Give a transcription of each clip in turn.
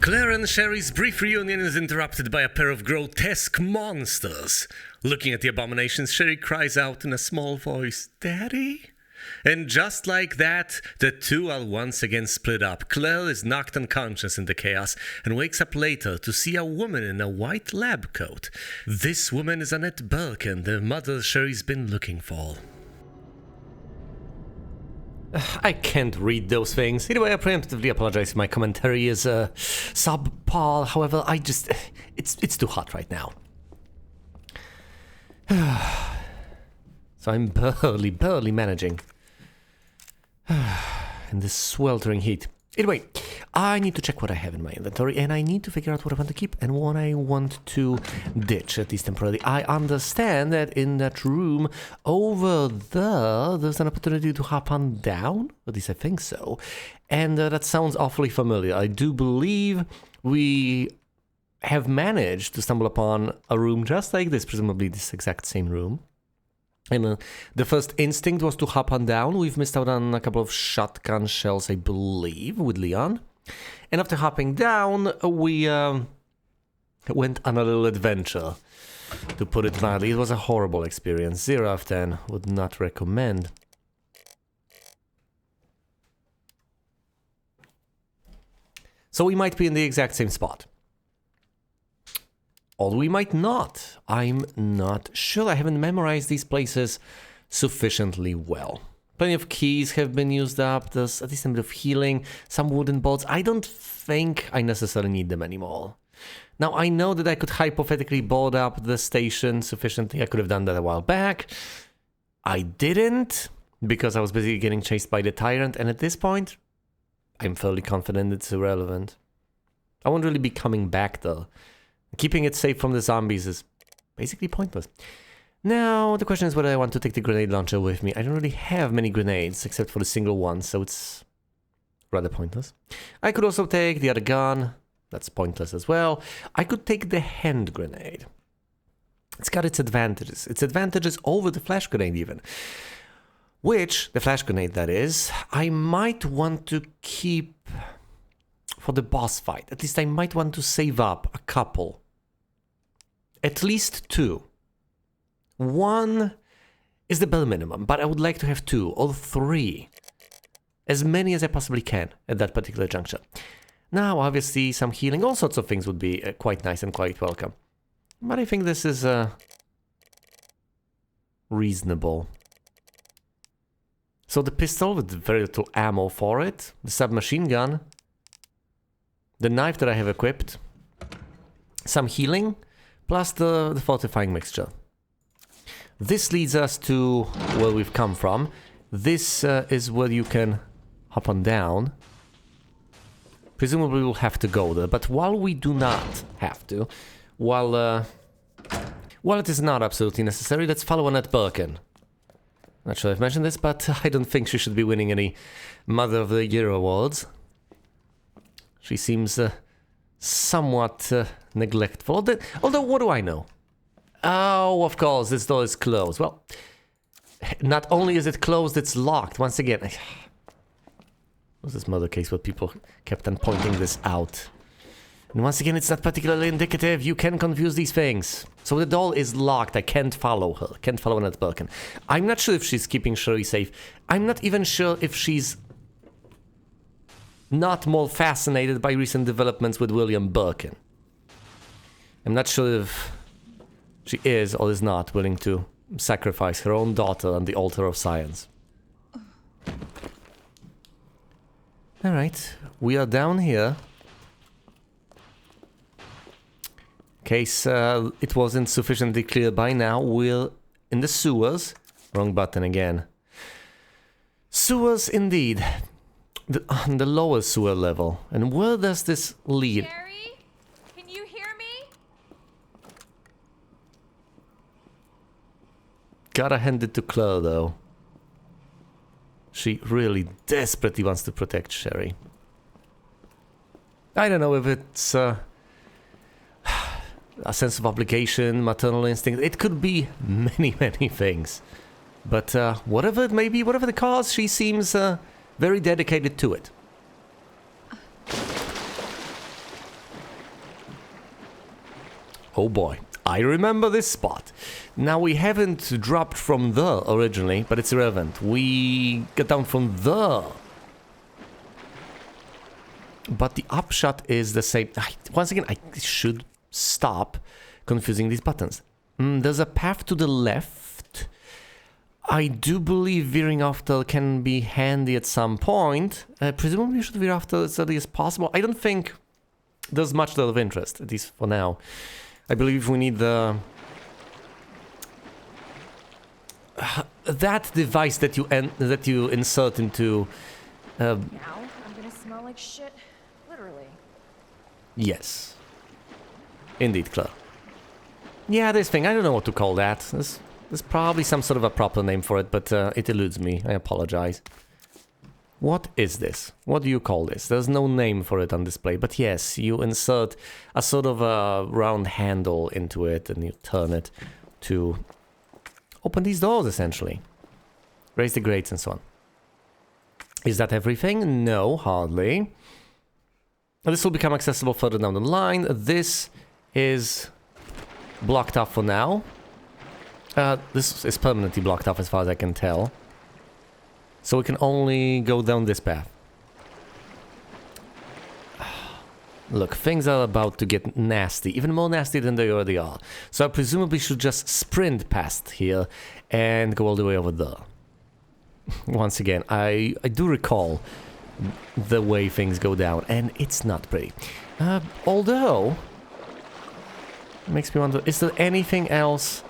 Claire and Sherry's brief reunion is interrupted by a pair of grotesque monsters. Looking at the abominations, Sherry cries out in a small voice, "Daddy?" And just like that, the two are once again split up. Claire is knocked unconscious in the chaos and wakes up later to see a woman in a white lab coat. This woman is Annette Birkin, the mother Sherry's been looking for. I can't read those things. Anyway, I preemptively apologize if my commentary is subpar. However, it's too hot right now. So I'm barely managing in this sweltering heat. Anyway, I need to check what I have in my inventory, and I need to figure out what I want to keep and what I want to ditch, at least temporarily. I understand that in that room over there, there's an opportunity to hop on down. At least I think so. And that sounds awfully familiar. I do believe we have managed to stumble upon a room just like this, presumably this exact same room. And the first instinct was to hop on down. We've missed out on a couple of shotgun shells, I believe, with Leon. And after hopping down, we went on a little adventure, to put it mildly. It was a horrible experience. 0 out of 10. Would not recommend. So we might be in the exact same spot. Or we might not. I'm not sure. I haven't memorized these places sufficiently well. Plenty of keys have been used up. There's at least a bit of healing. Some wooden bolts. I don't think I necessarily need them anymore. Now, I know that I could hypothetically board up the station sufficiently. I could have done that a while back. I didn't, because I was busy getting chased by the tyrant. And at this point, I'm fairly confident it's irrelevant. I won't really be coming back, though. Keeping it safe from the zombies is basically pointless. Now, the question is whether I want to take the grenade launcher with me. I don't really have many grenades, except for the single one, so it's rather pointless. I could also take the other gun. That's pointless as well. I could take the hand grenade. It's got its advantages. Its advantages over the flash grenade, even. Which, the flash grenade that is, I might want to keep for the boss fight. At least I might want to save up a couple. At least 2. 1 is the bare minimum, but I would like to have 2 or 3. As many as I possibly can at that particular juncture. Now, obviously, some healing, all sorts of things would be quite nice and quite welcome. But I think this is reasonable. So the pistol with very little ammo for it, the submachine gun, the knife that I have equipped, some healing, plus the fortifying mixture. This leads us to where we've come from. This is where you can hop on down. Presumably we'll have to go there, but while we do not have to, while it is not absolutely necessary, let's follow Annette Birkin. Not sure I've mentioned this, but I don't think she should be winning any Mother of the Year awards. She seems somewhat neglectful. Although, what do I know? Oh, of course, this door is closed. Well, not only is it closed, it's locked. Once again, was this murder case where people kept on pointing this out. And once again, it's not particularly indicative. You can confuse these things. So the door is locked. I can't follow her. Can't follow Annette Birkin. I'm not sure if she's keeping Sherry safe. I'm not even sure if she's not more fascinated by recent developments with William Birkin. I'm not sure if she is or is not willing to sacrifice her own daughter on the altar of science. Alright, we are down here. In case it wasn't sufficiently clear by now, we're in the sewers. Wrong button again. Sewers indeed. On the lower sewer level. And where does this lead? Sherry? Can you hear me? Gotta hand it to Claire, though. She really desperately wants to protect Sherry. I don't know if it's a sense of obligation, maternal instinct. It could be many, many things. But whatever it may be, whatever the cause, she seems very dedicated to it. Oh boy, I remember this spot. Now we haven't dropped from there originally, but it's irrelevant. We get down from there. But the upshot is the same. Once again, I should stop confusing these buttons. There's a path to the left. I do believe veering off there can be handy at some point. Presumably you should veer off there as early as possible. I don't think there's much of interest, at least for now. I believe we need the... that device that you insert into... Now I'm gonna smell like shit. Literally. Yes. Indeed, Claire. Yeah, this thing, I don't know what to call that. There's probably some sort of a proper name for it, but it eludes me. I apologize. What is this? What do you call this? There's no name for it on display, but yes, you insert a sort of a round handle into it and you turn it to open these doors, essentially. Raise the grates and so on. Is that everything? No, hardly. This will become accessible further down the line. This is blocked off for now. This is permanently blocked off as far as I can tell. So we can only go down this path. Look, things are about to get nasty, even more nasty than they already are. So I presumably should just sprint past here and go all the way over there. Once again, I do recall the way things go down, and it's not pretty. Although, it makes me wonder, is there anything else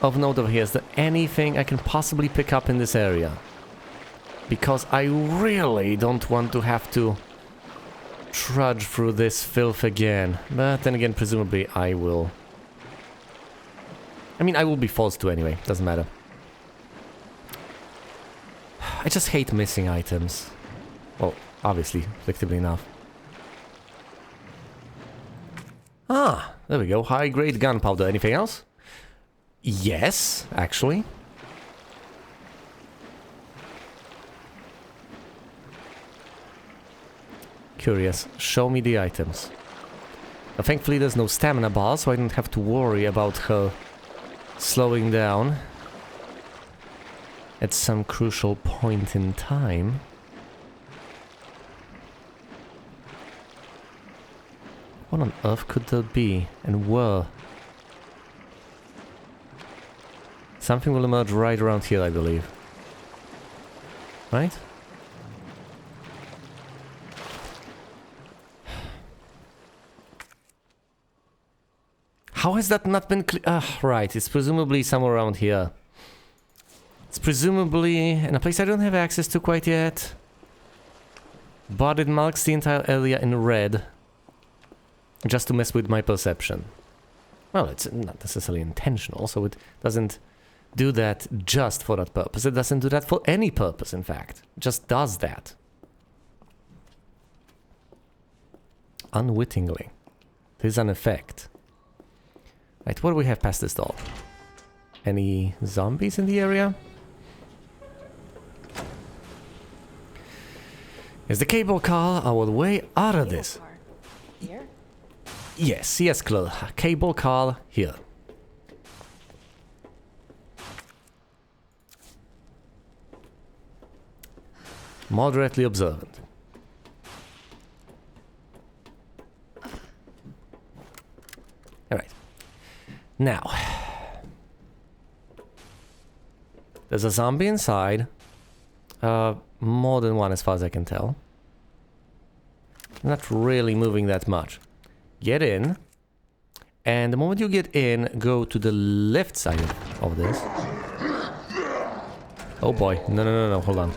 of note over here? Is there anything I can possibly pick up in this area? Because I really don't want to have to trudge through this filth again. But then again, presumably I will... I mean, I will be forced to anyway, doesn't matter. I just hate missing items. Well, obviously, predictably enough. Ah, there we go. High-grade gunpowder. Anything else? Yes, actually. Curious. Show me the items. Now, thankfully there's no stamina bar, so I don't have to worry about her slowing down at some crucial point in time. What on earth could there be? And where? Something will emerge right around here, I believe. Right? How has that not been clear? Right, it's presumably somewhere around here. It's presumably in a place I don't have access to quite yet. But it marks the entire area in red. Just to mess with my perception. Well, it's not necessarily intentional, so it doesn't do that just for that purpose. It doesn't do that for any purpose, in fact. It just does that. Unwittingly. There's an effect. Right, what do we have past this door? Any zombies in the area? Is the cable car our way out of this? Here? Yes, yes, Claire. Cable car here. Moderately observant. Alright. Now. There's a zombie inside. More than one as far as I can tell. Not really moving that much. Get in. And the moment you get in, go to the left side of this. Oh boy. No, hold on.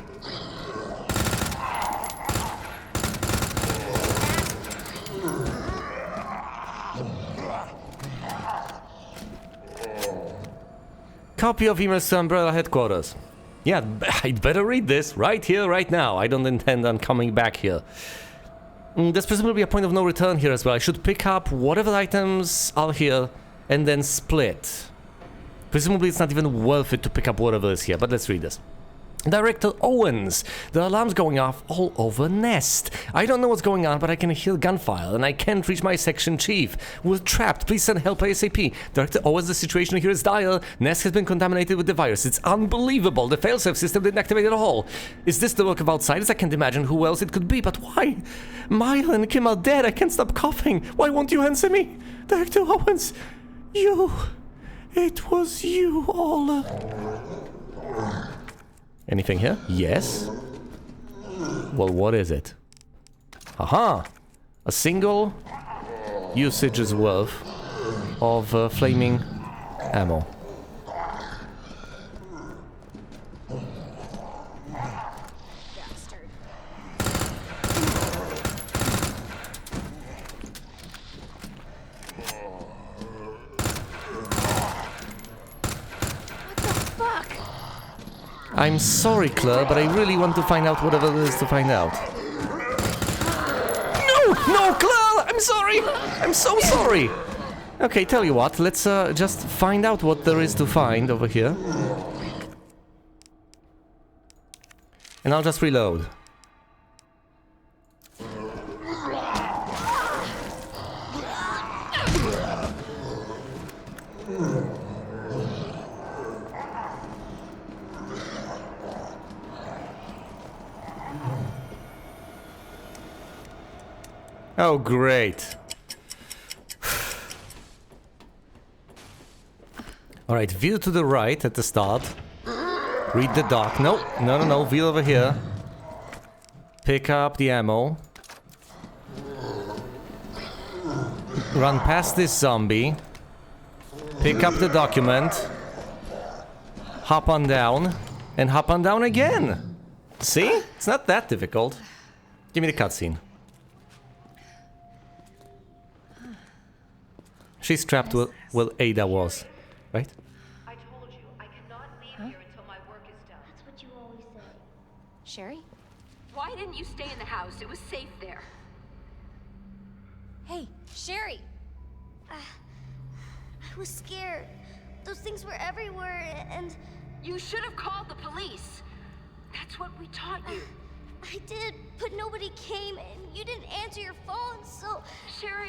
Copy of emails to Umbrella headquarters. Yeah, I'd better read this right here, right now. I don't intend on coming back here. There's presumably a point of no return here as well. I should pick up whatever items are here and then split. Presumably it's not even worth it to pick up whatever is here, but let's read this. Director Owens, the alarm's going off all over Nest. I don't know what's going on, but I can hear gunfire, and I can't reach my section chief. We're trapped. Please send help ASAP. Director Owens, the situation here is dire. Nest has been contaminated with the virus. It's unbelievable. The failsafe system didn't activate at all. Is this the work of outsiders? I can't imagine who else it could be, but why? Mile and Kim are dead. I can't stop coughing. Why won't you answer me? Director Owens, you... It was you all... Anything here? Yes. Well, what is it? Aha! A single usage's worth of flaming ammo. Bastard. What the fuck? I'm sorry, Claire, but I really want to find out whatever there is to find out. No! No, Claire! I'm sorry! I'm so sorry! Okay, tell you what, let's just find out what there is to find over here. And I'll just reload. Oh, great. Alright, view to the right at the start. Read the dock. No, no, no, no. View over here. Pick up the ammo. Run past this zombie. Pick up the document. Hop on down. And hop on down again. See? It's not that difficult. Give me the cutscene. She's trapped where Ada was, right? I told you, I cannot leave here until my work is done. That's what you always say. Sherry? Why didn't you stay in the house? It was safe there. Hey, Sherry! I was scared. Those things were everywhere, and You should have called the police. That's what we taught you. I did, but nobody came, and you didn't answer your phone, so... Sherry,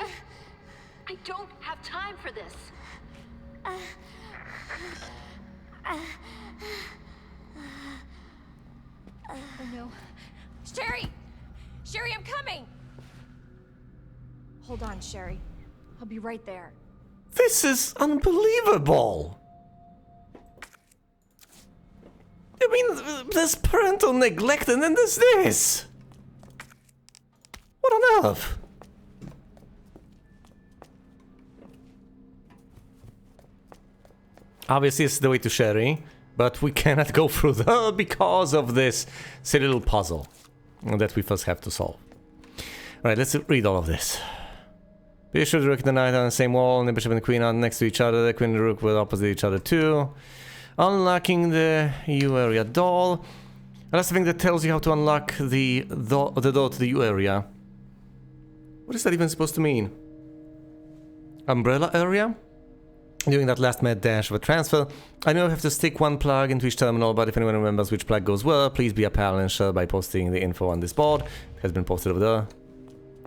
I don't have time for this. Oh no. Sherry! Sherry, I'm coming! Hold on, Sherry. I'll be right there. This is unbelievable! I mean, there's parental neglect and then there's this! What on earth? Obviously, it's the way to Sherry, but we cannot go through there because of this silly little puzzle that we first have to solve. Alright, let's read all of this. Bishop and the Rook and the Knight on the same wall, and the Bishop and the Queen are next to each other. The Queen and the Rook were opposite each other too. Unlocking the U area door. That's the thing that tells you how to unlock the door to the U area. What is that even supposed to mean? Umbrella area? Doing that last mad dash of a transfer. I know I have to stick one plug into each terminal, but if anyone remembers which plug goes where, please be a pal and share by posting the info on this board. It has been posted over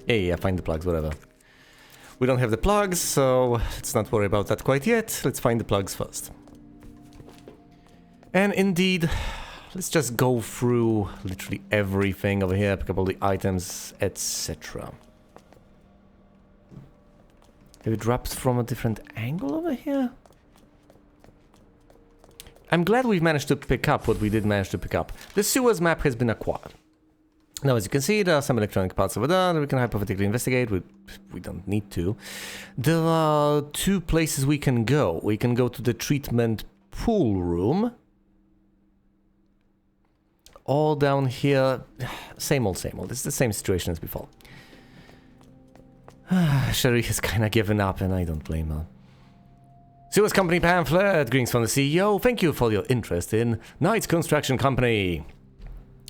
there. Yeah, find the plugs, whatever. We don't have the plugs, so let's not worry about that quite yet. Let's find the plugs first. And indeed, let's just go through literally everything over here, pick up all the items, etc. Have it dropped from a different angle over here? I'm glad we've managed to pick up what we did manage to pick up. The sewers map has been acquired. Now, as you can see, there are some electronic parts over there that we can hypothetically investigate. We don't need to. There are two places we can go. We can go to the treatment pool room. All down here. Same old, same old. It's the same situation as before. Sherry has kind of given up, and I don't blame her. Sewers Company pamphlet. Greetings from the CEO. Thank you for your interest in Knight's Construction Company.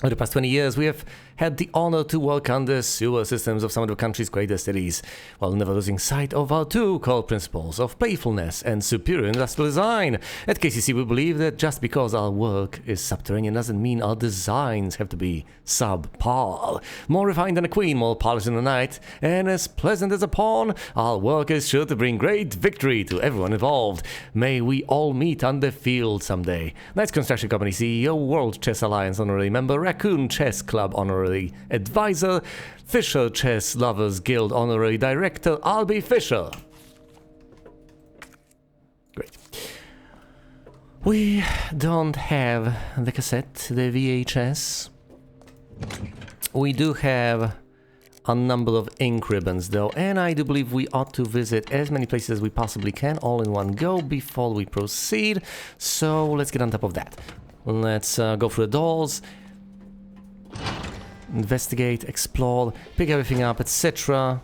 Over the past 20 years, we have had the honor to work on the sewer systems of some of the country's greatest cities, while never losing sight of our two core principles of playfulness and superior industrial design. At KCC, we believe that just because our work is subterranean doesn't mean our designs have to be subpar. More refined than a queen, more polished than a knight, and as pleasant as a pawn, our work is sure to bring great victory to everyone involved. May we all meet on the field someday. Knights Construction Company CEO, World Chess Alliance honorary member, Raccoon Chess Club honorary advisor, Fisher Chess Lovers Guild honorary director, Albie Fisher. Great. We don't have the cassette, the VHS. We do have a number of ink ribbons though, and I do believe we ought to visit as many places as we possibly can all in one go before we proceed. So let's get on top of that. Let's go through the doors. Investigate, explore, pick everything up, etc.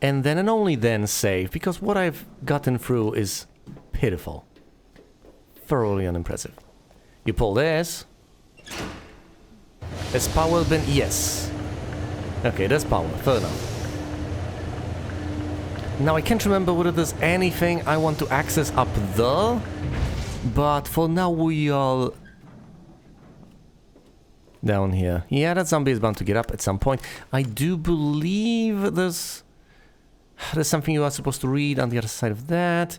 And then and only then save, because what I've gotten through is pitiful. Thoroughly unimpressive. You pull this. Has power been... Yes. Okay, there's power. Fair enough. Now I can't remember whether there's anything I want to access up there. But for now we are... down here. Yeah, that zombie is bound to get up at some point. I do believe there's something you are supposed to read on the other side of that.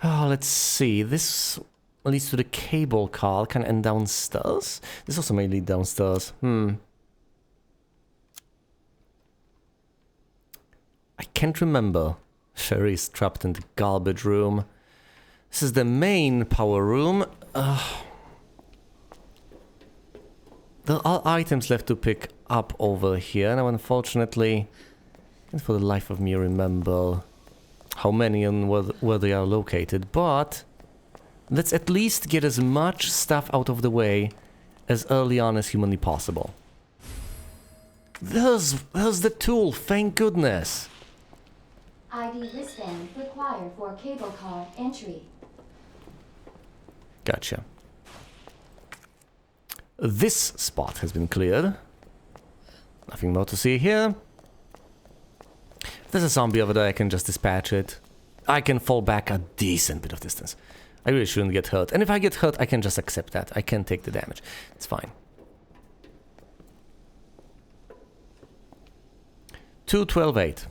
Oh, let's see. This leads to the cable car, kind of end downstairs. This also may lead downstairs. I can't remember. Sherry's trapped in the garbage room. This is the main power room. There are items left to pick up over here. Now, unfortunately, can't for the life of me remember how many and where they are located, but let's at least get as much stuff out of the way as early on as humanly possible. There's the tool, thank goodness. ID wristband required for cable car entry. Gotcha. This spot has been cleared. Nothing more to see here. If there's a zombie over there, I can just dispatch it. I can fall back a decent bit of distance. I really shouldn't get hurt. And if I get hurt, I can just accept that. I can take the damage. It's fine. 212.8.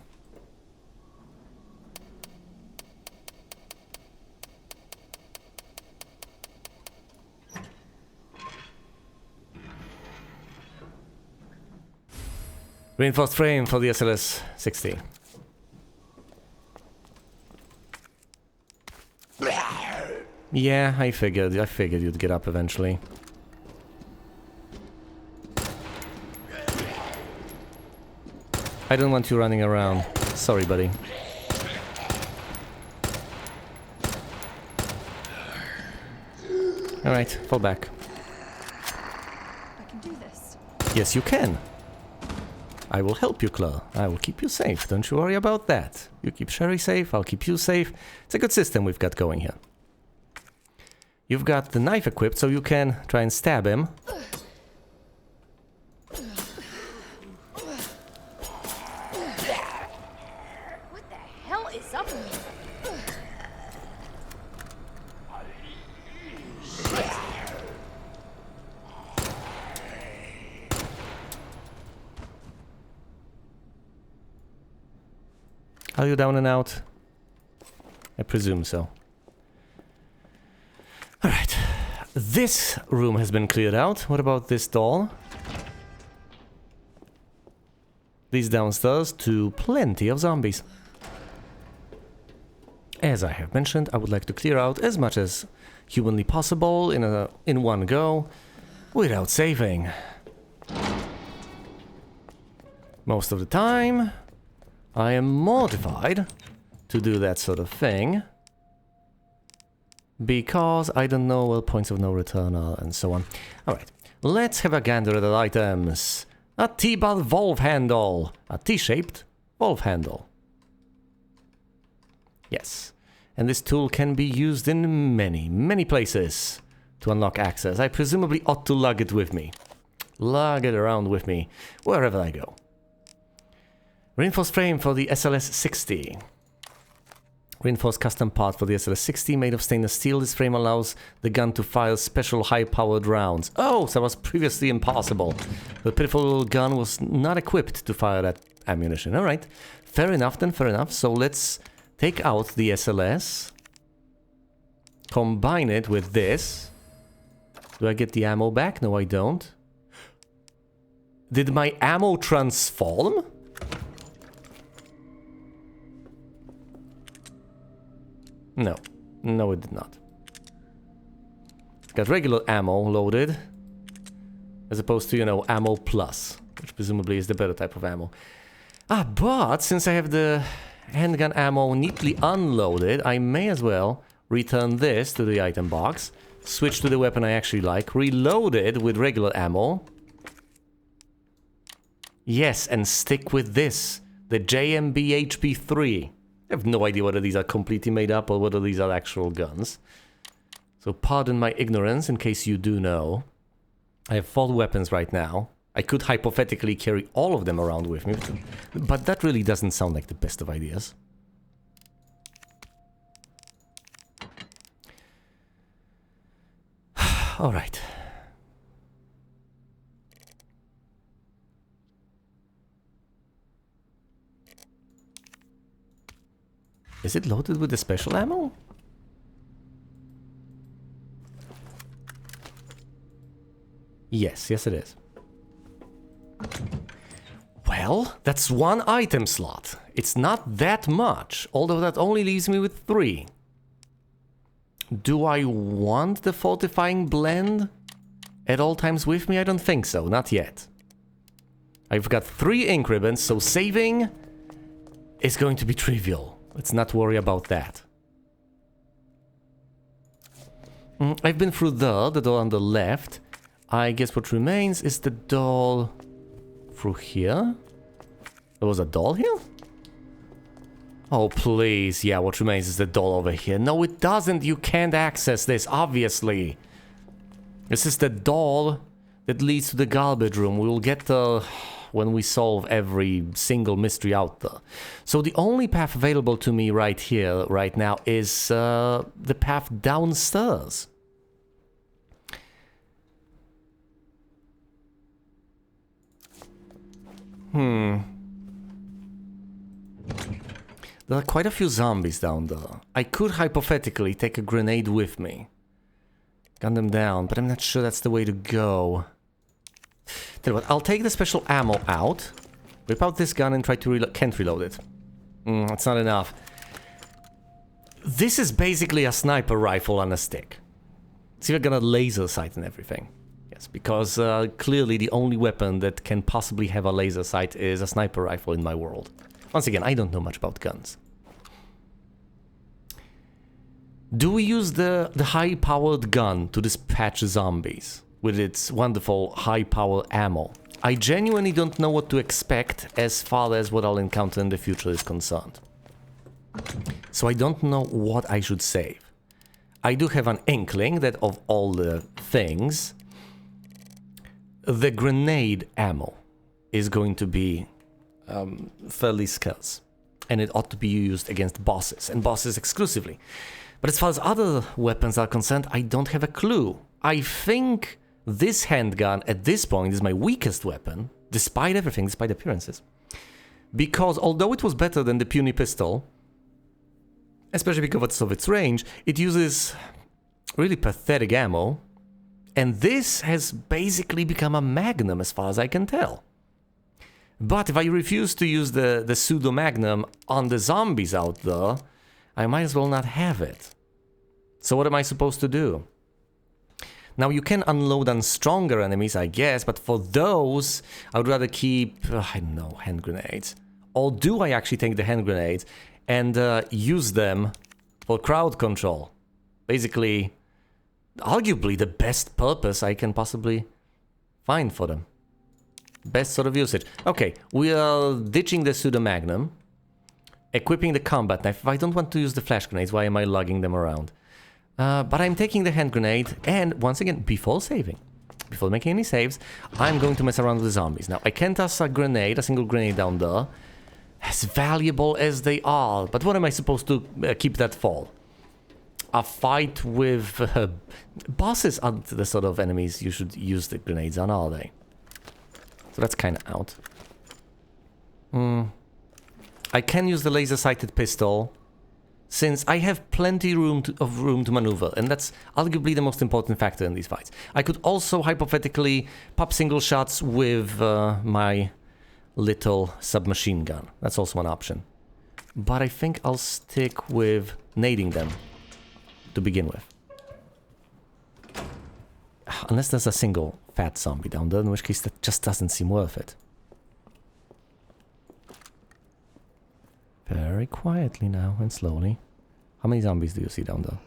Reinforced frame for the SLS 60. Yeah, I figured you'd get up eventually. I don't want you running around. Sorry, buddy. Alright, fall back. I can do this. Yes, you can. I will help you, Claire. I will keep you safe. Don't you worry about that. You keep Sherry safe, I'll keep you safe. It's a good system we've got going here. You've got the knife equipped, so you can try and stab him. What the hell is up with me? Are you down and out? I presume so. Alright. This room has been cleared out. What about this door? Leads downstairs to plenty of zombies. As I have mentioned, I would like to clear out as much as humanly possible in one go, without saving. Most of the time, I am mortified to do that sort of thing, because I don't know where points of no return are and so on. Alright, let's have a gander at the items. A T-bar valve handle. A T-shaped valve handle. Yes. And this tool can be used in many, many places. to unlock access. I presumably ought to lug it with me. Lug it around with me, wherever I go. Reinforced frame for the SLS-60. Reinforced custom part for the SLS-60 made of stainless steel. This frame allows the gun to fire special high-powered rounds. Oh, so that was previously impossible. The pitiful little gun was not equipped to fire that ammunition. Alright, fair enough then, fair enough. So let's take out the SLS. Combine it with this. Do I get the ammo back? No, I don't. Did my ammo transform? No. No, it did not. Got regular ammo loaded. As opposed to, you know, ammo plus. Which presumably is the better type of ammo. Ah, but since I have the handgun ammo neatly unloaded, I may as well return this to the item box. Switch to the weapon I actually like. Reload it with regular ammo. Yes, and stick with this. The JMB HP3. I have no idea whether these are completely made up or whether these are actual guns. So pardon my ignorance in case you do know. I have 4 weapons right now. I could hypothetically carry all of them around with me, but that really doesn't sound like the best of ideas. All right. Is it loaded with the special ammo? Yes, yes it is. Well, that's 1 item slot. It's not that much, although that only leaves me with 3. Do I want the fortifying blend at all times with me? I don't think so, not yet. I've got 3 ink ribbons, so saving is going to be trivial. Let's not worry about that. I've been through the door on the left. I guess what remains is the door through here. There was a door here? Oh, please. Yeah, what remains is the door over here. No, it doesn't. You can't access this, obviously. This is the door that leads to the garbage room. We will get when we solve every single mystery out there. So the only path available to me right here, right now, is the path downstairs. There are quite a few zombies down there. I could hypothetically take a grenade with me. Gun them down, but I'm not sure that's the way to go. Tell you what, I'll take the special ammo out, whip out this gun and try to reload. Can't reload it. That's not enough. This is basically a sniper rifle on a stick. It's even got a laser sight and everything. Yes, because clearly the only weapon that can possibly have a laser sight is a sniper rifle in my world. Once again, I don't know much about guns. Do we use the high-powered gun to dispatch zombies with its wonderful high-power ammo? I genuinely don't know what to expect as far as what I'll encounter in the future is concerned. So I don't know what I should save. I do have an inkling that of all the things, the grenade ammo is going to be fairly scarce. And it ought to be used against bosses, and bosses exclusively. But as far as other weapons are concerned, I don't have a clue. I think this handgun at this point is my weakest weapon, despite everything, despite appearances. Because although it was better than the puny pistol, especially because of its range, it uses really pathetic ammo. And this has basically become a magnum as far as I can tell. But if I refuse to use the pseudo-magnum on the zombies out there, I might as well not have it. So what am I supposed to do? Now you can unload on stronger enemies, I guess, but for those, I would rather keep, I don't know, hand grenades. Or do I actually take the hand grenades and use them for crowd control? Basically, arguably the best purpose I can possibly find for them. Best sort of usage. Okay, we are ditching the pseudo-magnum. Equipping the combat knife. If I don't want to use the flash grenades, why am I lugging them around? But I'm taking the hand grenade, and once again, before saving, before making any saves, I'm going to mess around with the zombies. Now, I can toss a grenade, a single grenade down there, as valuable as they are, but what am I supposed to keep that for? A fight with bosses aren't the sort of enemies you should use the grenades on, are they? So that's kind of out. I can use the laser-sighted pistol, since I have plenty of room to maneuver, and that's arguably the most important factor in these fights. I could also hypothetically pop single shots with my little submachine gun. That's also an option. But I think I'll stick with nading them to begin with. Unless there's a single fat zombie down there, in which case that just doesn't seem worth it. Very quietly now and slowly. How many zombies do you see down there?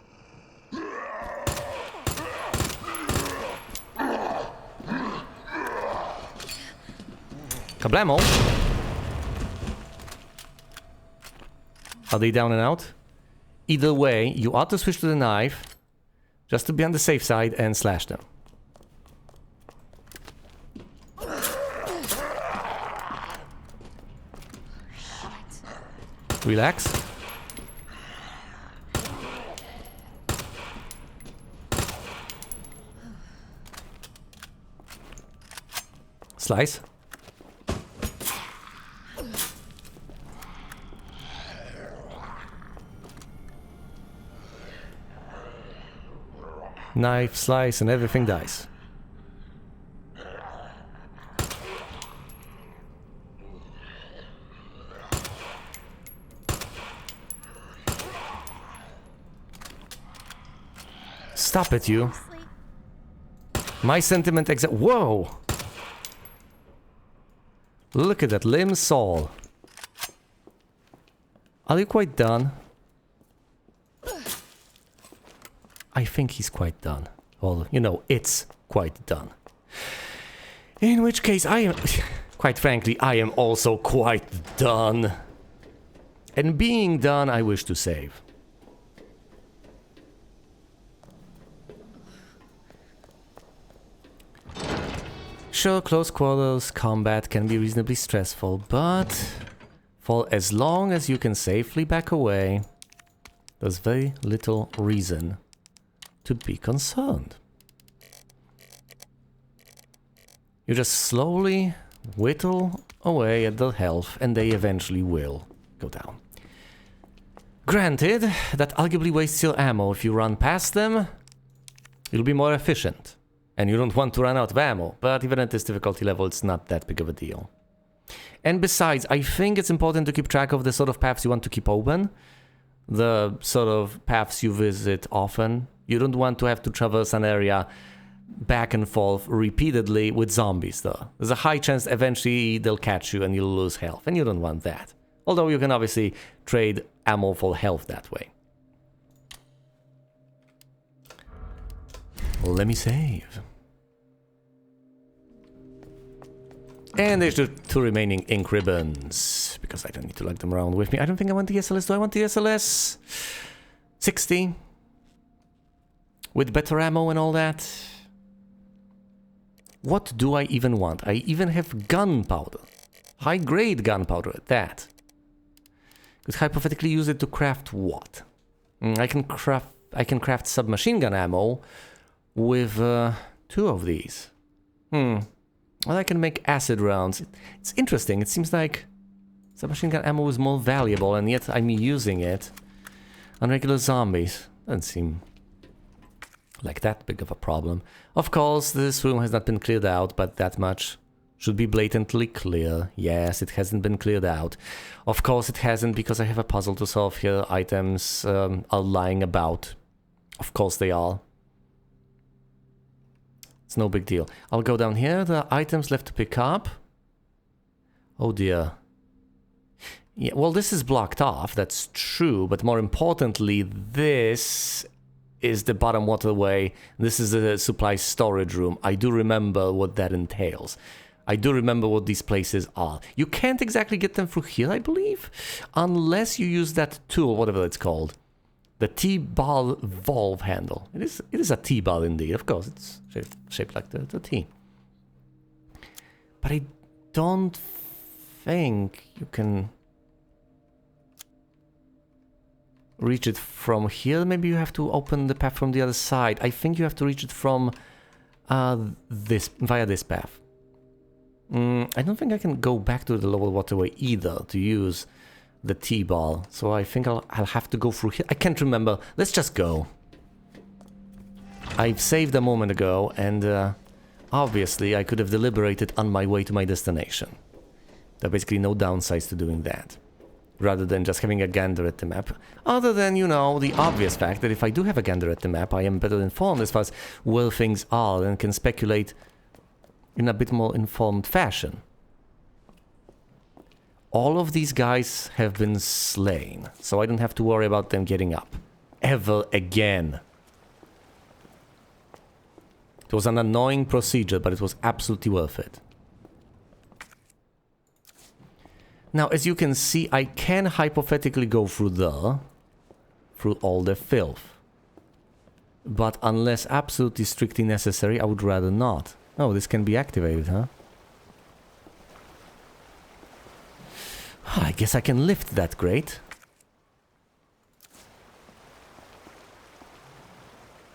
Kablamo! Are they down and out? Either way, you ought to switch to the knife, just to be on the safe side and slash them. Relax. Slice. Knife, slice, and everything dies. Stop it, you. My sentiment Whoa! Look at that limb Saul. Are you quite done? I think he's quite done. Well, you know, it's quite done. In which case, I am... quite frankly, I am also quite done. And being done, I wish to save. Sure, close quarters combat can be reasonably stressful, but for as long as you can safely back away, there's very little reason to be concerned. You just slowly whittle away at their health, and they eventually will go down. Granted, that arguably wastes your ammo. If you run past them, it'll be more efficient. And you don't want to run out of ammo, but even at this difficulty level, it's not that big of a deal. And besides, I think it's important to keep track of the sort of paths you want to keep open. The sort of paths you visit often. You don't want to have to traverse an area back and forth repeatedly with zombies, though. There's a high chance eventually they'll catch you and you'll lose health, and you don't want that. Although you can obviously trade ammo for health that way. Let me save. And there's the 2 remaining ink ribbons, because I don't need to lug them around with me. I don't think I want the SLS. Do I want the SLS? 60. With better ammo and all that. What do I even want? I even have gunpowder. High-grade gunpowder at that. Could hypothetically use it to craft what? I can craft submachine gun ammo with 2 of these. Well, I can make acid rounds. It's interesting. It seems like submachine gun ammo is more valuable, and yet I'm using it on regular zombies. Doesn't seem like that big of a problem. Of course, this room has not been cleared out, but that much should be blatantly clear. Yes, it hasn't been cleared out. Of course it hasn't, because I have a puzzle to solve here. Items are lying about. Of course they are. It's no big deal. I'll go down here. There are items left to pick up. Oh dear. Yeah, well, this is blocked off. That's true. But more importantly, this is the bottom waterway. This is the supply storage room. I do remember what that entails. I do remember what these places are. You can't exactly get them through here, I believe, unless you use that tool, whatever it's called. The T-ball valve handle. It is a T-ball indeed, of course. It's shaped like the T. But I don't think you can reach it from here. Maybe you have to open the path from the other side. I think you have to reach it from via this path. I don't think I can go back to the lower waterway either to use the T-ball. So I think I'll have to go through here. I can't remember. Let's just go. I've saved a moment ago, and obviously I could have deliberated on my way to my destination. There are basically no downsides to doing that, rather than just having a gander at the map. Other than, you know, the obvious fact that if I do have a gander at the map, I am better informed as far as where things are and can speculate in a bit more informed fashion. All of these guys have been slain, so I don't have to worry about them getting up. Ever again. It was an annoying procedure, but it was absolutely worth it. Now, as you can see, I can hypothetically go through all the filth. But unless absolutely strictly necessary, I would rather not. Oh, this can be activated, huh? I guess I can lift that grate.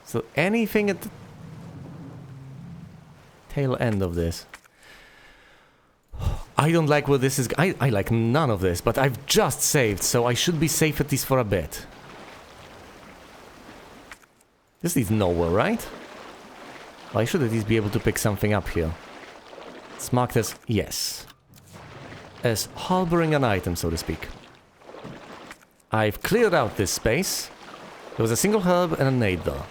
So anything at the tail end of this. I don't like where this is. I like none of this, but I've just saved, so I should be safe at least for a bit. This leads nowhere, right? Well, I should at least be able to pick something up here. It's marked as yes. As harboring an item, so to speak. I've cleared out this space. There was a single herb and a nade though.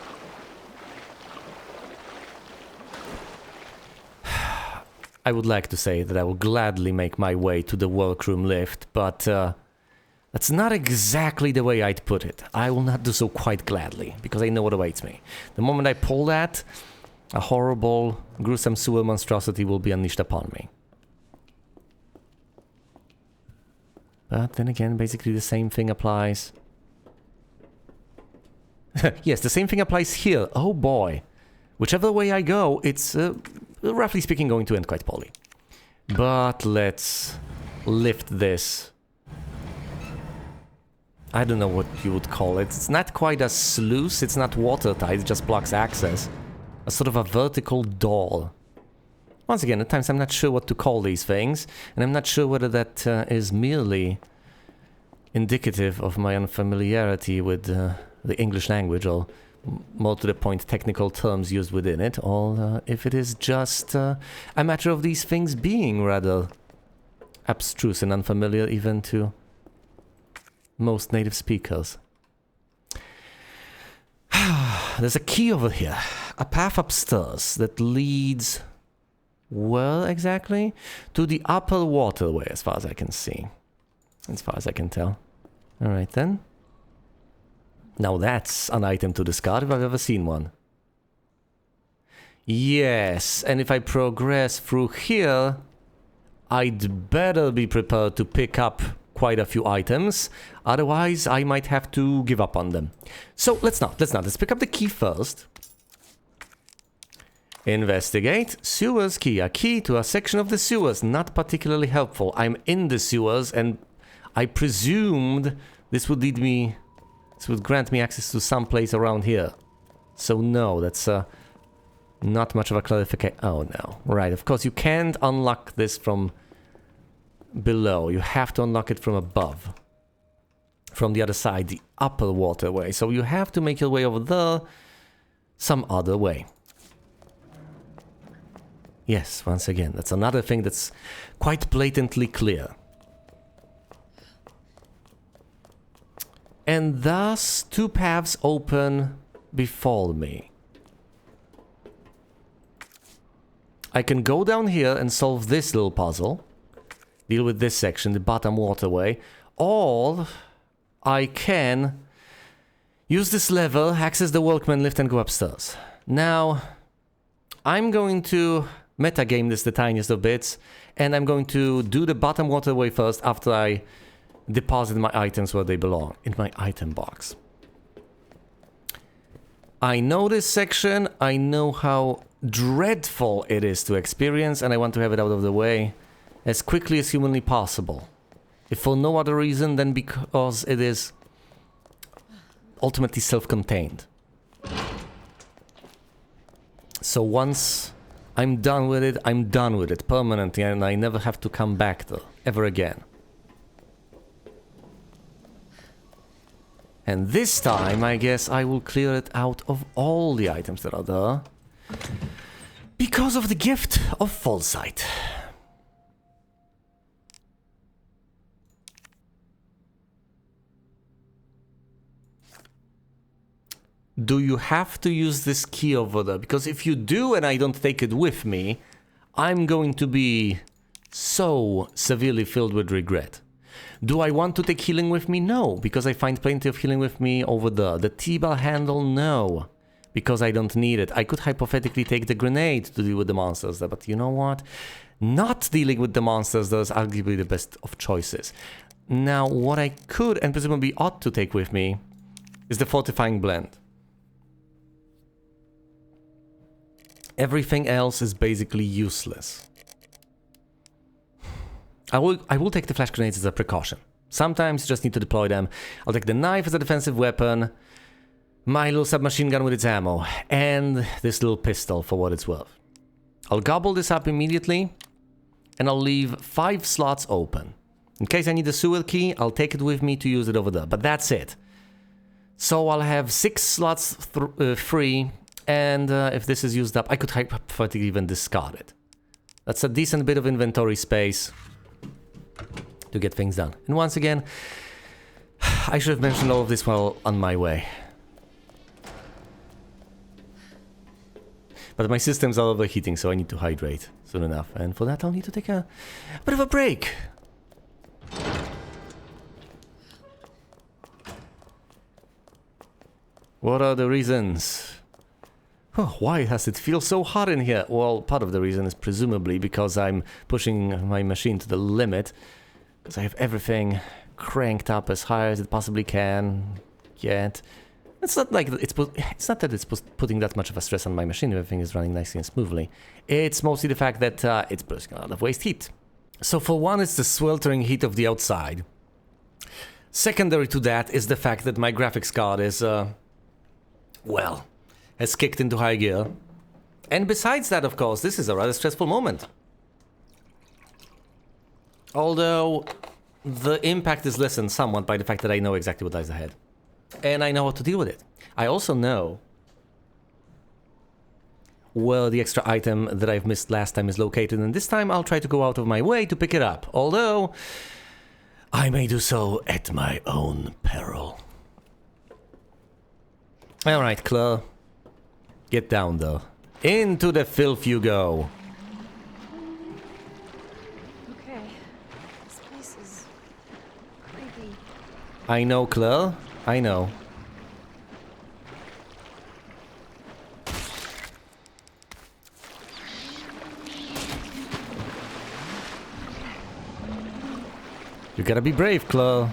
I would like to say that I will gladly make my way to the workroom lift, but that's not exactly the way I'd put it. I will not do so quite gladly, because I know what awaits me. The moment I pull that, a horrible, gruesome sewer monstrosity will be unleashed upon me. But then again, basically the same thing applies. Yes, the same thing applies here. Oh boy. Whichever way I go, it's, roughly speaking, going to end quite poorly. But let's lift this. I don't know what you would call it. It's not quite a sluice, it's not watertight, it just blocks access. A sort of a vertical door. Once again, at times I'm not sure what to call these things, and I'm not sure whether that is merely indicative of my unfamiliarity with the English language, or more to the point, technical terms used within it, or if it is just a matter of these things being rather abstruse and unfamiliar even to most native speakers. There's a key over here, a path upstairs that leads... where exactly? To the upper waterway, as far as I can see. As far as I can tell. Alright then. Now that's an item to discard if I've ever seen one. Yes, and if I progress through here, I'd better be prepared to pick up quite a few items. Otherwise, I might have to give up on them. So let's not. Let's pick up the key first. Investigate. Sewers key. A key to a section of the sewers. Not particularly helpful. I'm in the sewers and I presumed this would lead me... this would grant me access to some place around here. So no, that's not much of a clarification. Oh no. Right, of course you can't unlock this from below. You have to unlock it from above. From the other side, the upper waterway. So you have to make your way over there some other way. Yes, once again, that's another thing that's quite blatantly clear. And thus, two paths open before me. I can go down here and solve this little puzzle. Deal with this section, the bottom waterway. Or I can use this lever, access the workman lift and go upstairs. Now, I'm going to metagame this the tiniest of bits, and I'm going to do the bottom waterway first after I deposit my items where they belong, in my item box. I know this section, I know how dreadful it is to experience, and I want to have it out of the way as quickly as humanly possible. If for no other reason than because it is ultimately self-contained. So once I'm done with it permanently, and I never have to come back there, ever again. And this time, I guess I will clear it out of all the items that are there. Because of the gift of foresight. Do you have to use this key over there? Because if you do and I don't take it with me, I'm going to be so severely filled with regret. Do I want to take healing with me? No, because I find plenty of healing with me over there. The T-bar handle? No, because I don't need it. I could hypothetically take the grenade to deal with the monsters there, but you know what? Not dealing with the monsters there is arguably the best of choices. Now, what I could and presumably ought to take with me is the fortifying blend. Everything else is basically useless. I will take the flash grenades as a precaution. Sometimes you just need to deploy them. I'll take the knife as a defensive weapon, my little submachine gun with its ammo, and this little pistol for what it's worth. I'll gobble this up immediately, and I'll leave 5 slots open. In case I need a sewer key, I'll take it with me to use it over there, but that's it. So I'll have 6 slots free, and if this is used up, I could hypothetically even discard it. That's a decent bit of inventory space to get things done. And once again, I should have mentioned all of this while on my way. But my systems are overheating, so I need to hydrate soon enough. And for that, I'll need to take a bit of a break. What are the reasons? Oh, why does it feel so hot in here? Well, part of the reason is presumably because I'm pushing my machine to the limit. Because I have everything cranked up as high as it possibly can yet. It's not like it's not that it's putting that much of a stress on my machine. Everything is running nicely and smoothly. It's mostly the fact that it's producing a lot of waste heat. So for one, it's the sweltering heat of the outside. Secondary to that is the fact that my graphics card is, well, has kicked into high gear. And besides that, of course, this is a rather stressful moment. Although, the impact is lessened somewhat by the fact that I know exactly what lies ahead. And I know how to deal with it. I also know where the extra item that I've missed last time is located, and this time I'll try to go out of my way to pick it up. Although, I may do so at my own peril. Alright, Claire. Get down, though. Into the filth you go. Okay. This place is creepy. I know, Claire. I know. You gotta be brave, Claire.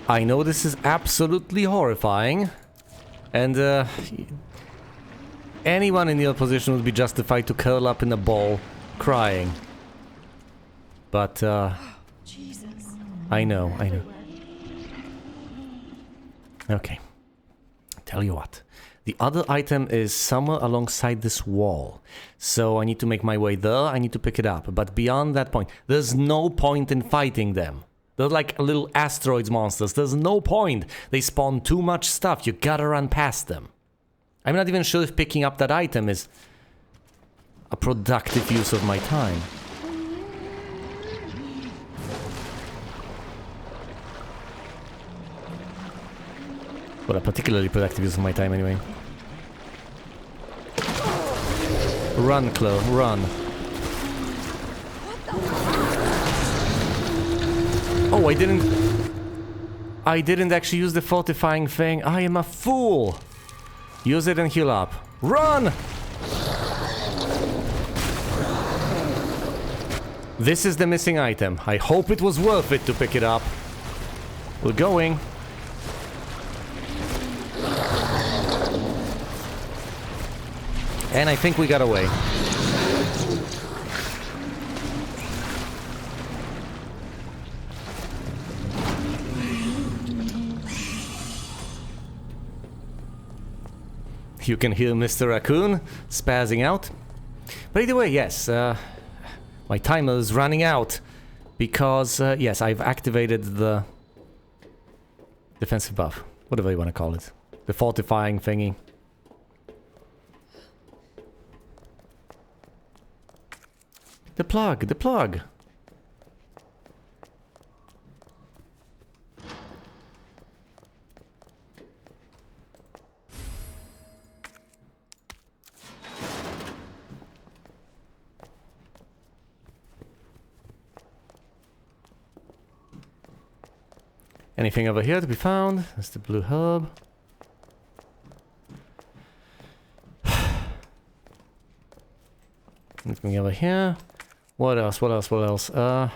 I know this is absolutely horrifying. And, anyone in your position would be justified to curl up in a ball, crying. But, Jesus. I know. Okay. Tell you what. The other item is somewhere alongside this wall. So I need to make my way there, I need to pick it up. But beyond that point, there's no point in fighting them. They're like little asteroids monsters. There's no point. They spawn too much stuff. You gotta run past them. I'm not even sure if picking up that item is a productive use of my time. Well, a particularly productive use of my time anyway. Run, Chloe, run. Oh, I didn't actually use the fortifying thing. I am a fool. Use it and heal up. Run! This is the missing item. I hope it was worth it to pick it up. We're going. And I think we got away. You can hear Mr. Raccoon spazzing out. But either way, yes, my timer is running out because, yes, I've activated the defensive buff, whatever you want to call it. The fortifying thingy. The plug, the plug. Anything over here to be found? That's the blue herb. Anything over here? What else? What else? What else? That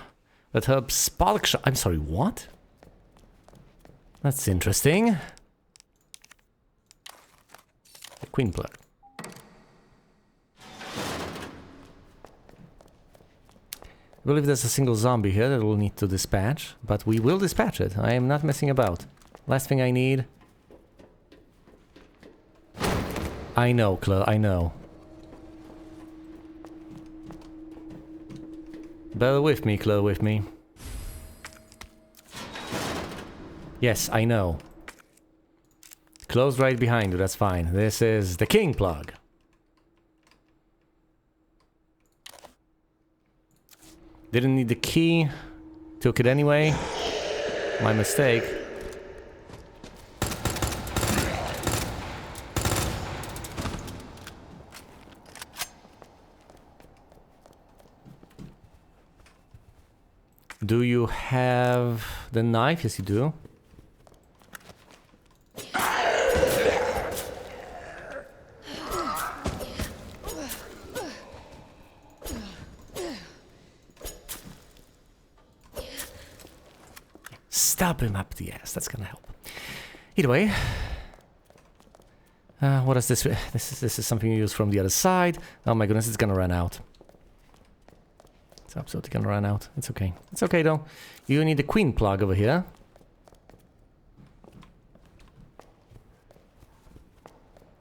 herb spark shot. I'm sorry, what? That's interesting. The queen plug. I believe there's a single zombie here that we'll need to dispatch, but we will dispatch it. I am not messing about. Last thing I need. I know, Claire, I know. Bear with me, Claire, with me. Yes, I know. Close right behind you, that's fine. This is the king plug. Didn't need the key. Took it anyway. My mistake. Do you have the knife? Yes, you do. Stab him up the ass. That's gonna help. Either way. What is this? This is something you use from the other side. Oh my goodness, it's gonna run out. It's absolutely gonna run out. It's okay. It's okay though. You need the queen plug over here.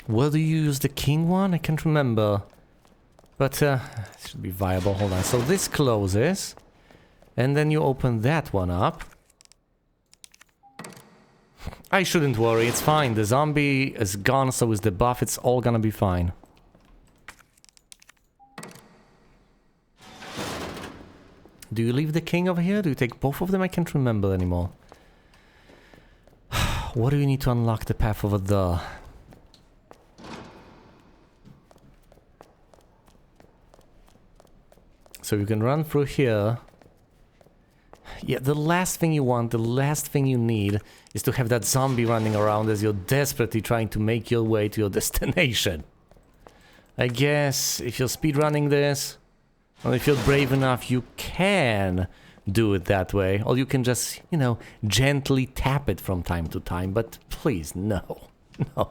Where do you use the king one? I can't remember. But it should be viable. Hold on. So this closes. And then you open that one up. I shouldn't worry, it's fine. The zombie is gone, so is the buff. It's all gonna be fine. Do you leave the king over here? Do you take both of them? I can't remember anymore. What do you need to unlock the path over there? So you can run through here. Yeah, the last thing you want, the last thing you need is to have that zombie running around as you're desperately trying to make your way to your destination. I guess if you're speedrunning this, or if you're brave enough, you can do it that way. Or you can just, you know, gently tap it from time to time. But please, no. No.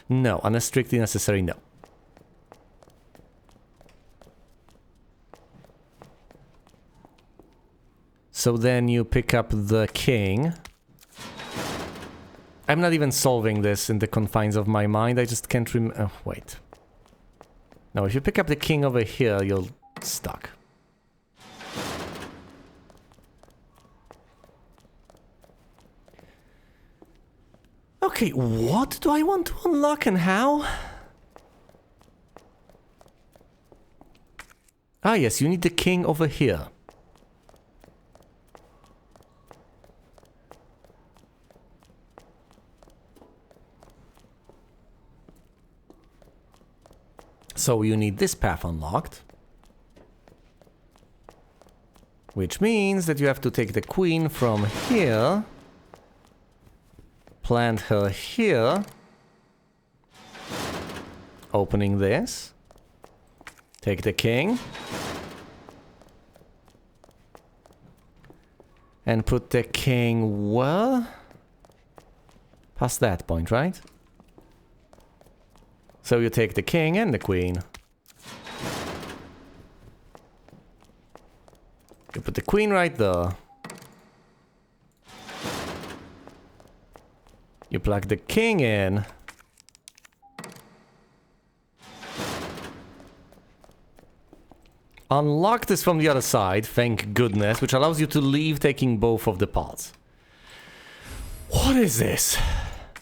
No, unless strictly necessary, no. So then you pick up the king. I'm not even solving this in the confines of my mind. I just can't oh, wait. No, if you pick up the king over here, you're stuck. Okay, what do I want to unlock and how? Ah, yes, you need the king over here. So you need this path unlocked. Which means that you have to take the queen from here. Plant her here. Opening this. Take the king. And put the king where? Past that point, right? So you take the king and the queen. You put the queen right there. You plug the king in. Unlock this from the other side, thank goodness, which allows you to leave taking both of the pots. What is this?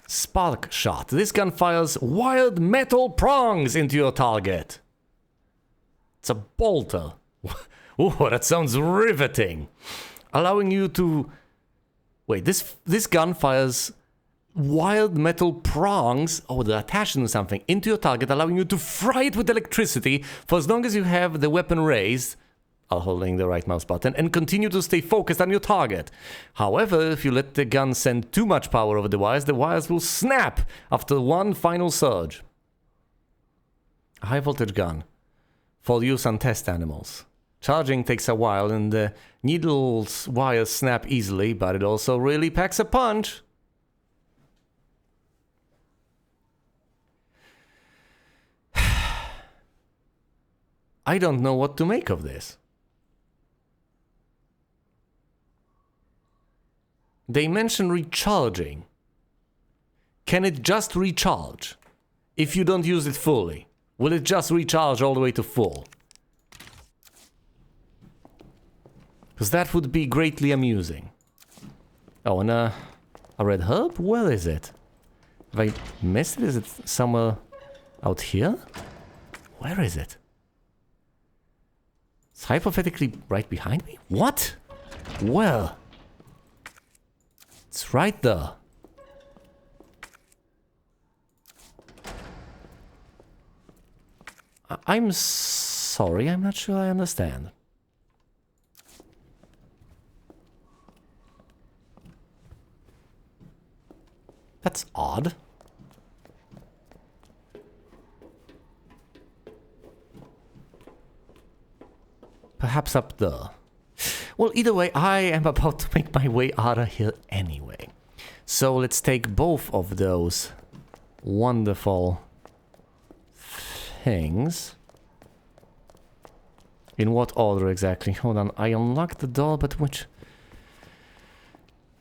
Spark shot. This gun fires wild metal prongs into your target. It's a bolter. Ooh, that sounds riveting. Allowing you to... Wait, this gun fires wild metal prongs, oh, they're attached to something, into your target, allowing you to fry it with electricity for as long as you have the weapon raised, while holding the right mouse button, and continue to stay focused on your target. However, if you let the gun send too much power over the wires will snap after one final surge. A high voltage gun for use on test animals. Charging takes a while and the needle's wires snap easily, but it also really packs a punch. I don't know what to make of this. They mention recharging. Can it just recharge? If you don't use it fully, will it just recharge all the way to full? Because that would be greatly amusing. Oh, and a red herb? Where is it? Have I missed it? Is it somewhere out here? Where is it? It's hypothetically right behind me? What? Where? It's right there. I'm sorry, I'm not sure I understand. That's odd. Perhaps up there. Well, either way, I am about to make my way out of here anyway. So let's take both of those wonderful things. In what order exactly? Hold on, I unlocked the door, but which...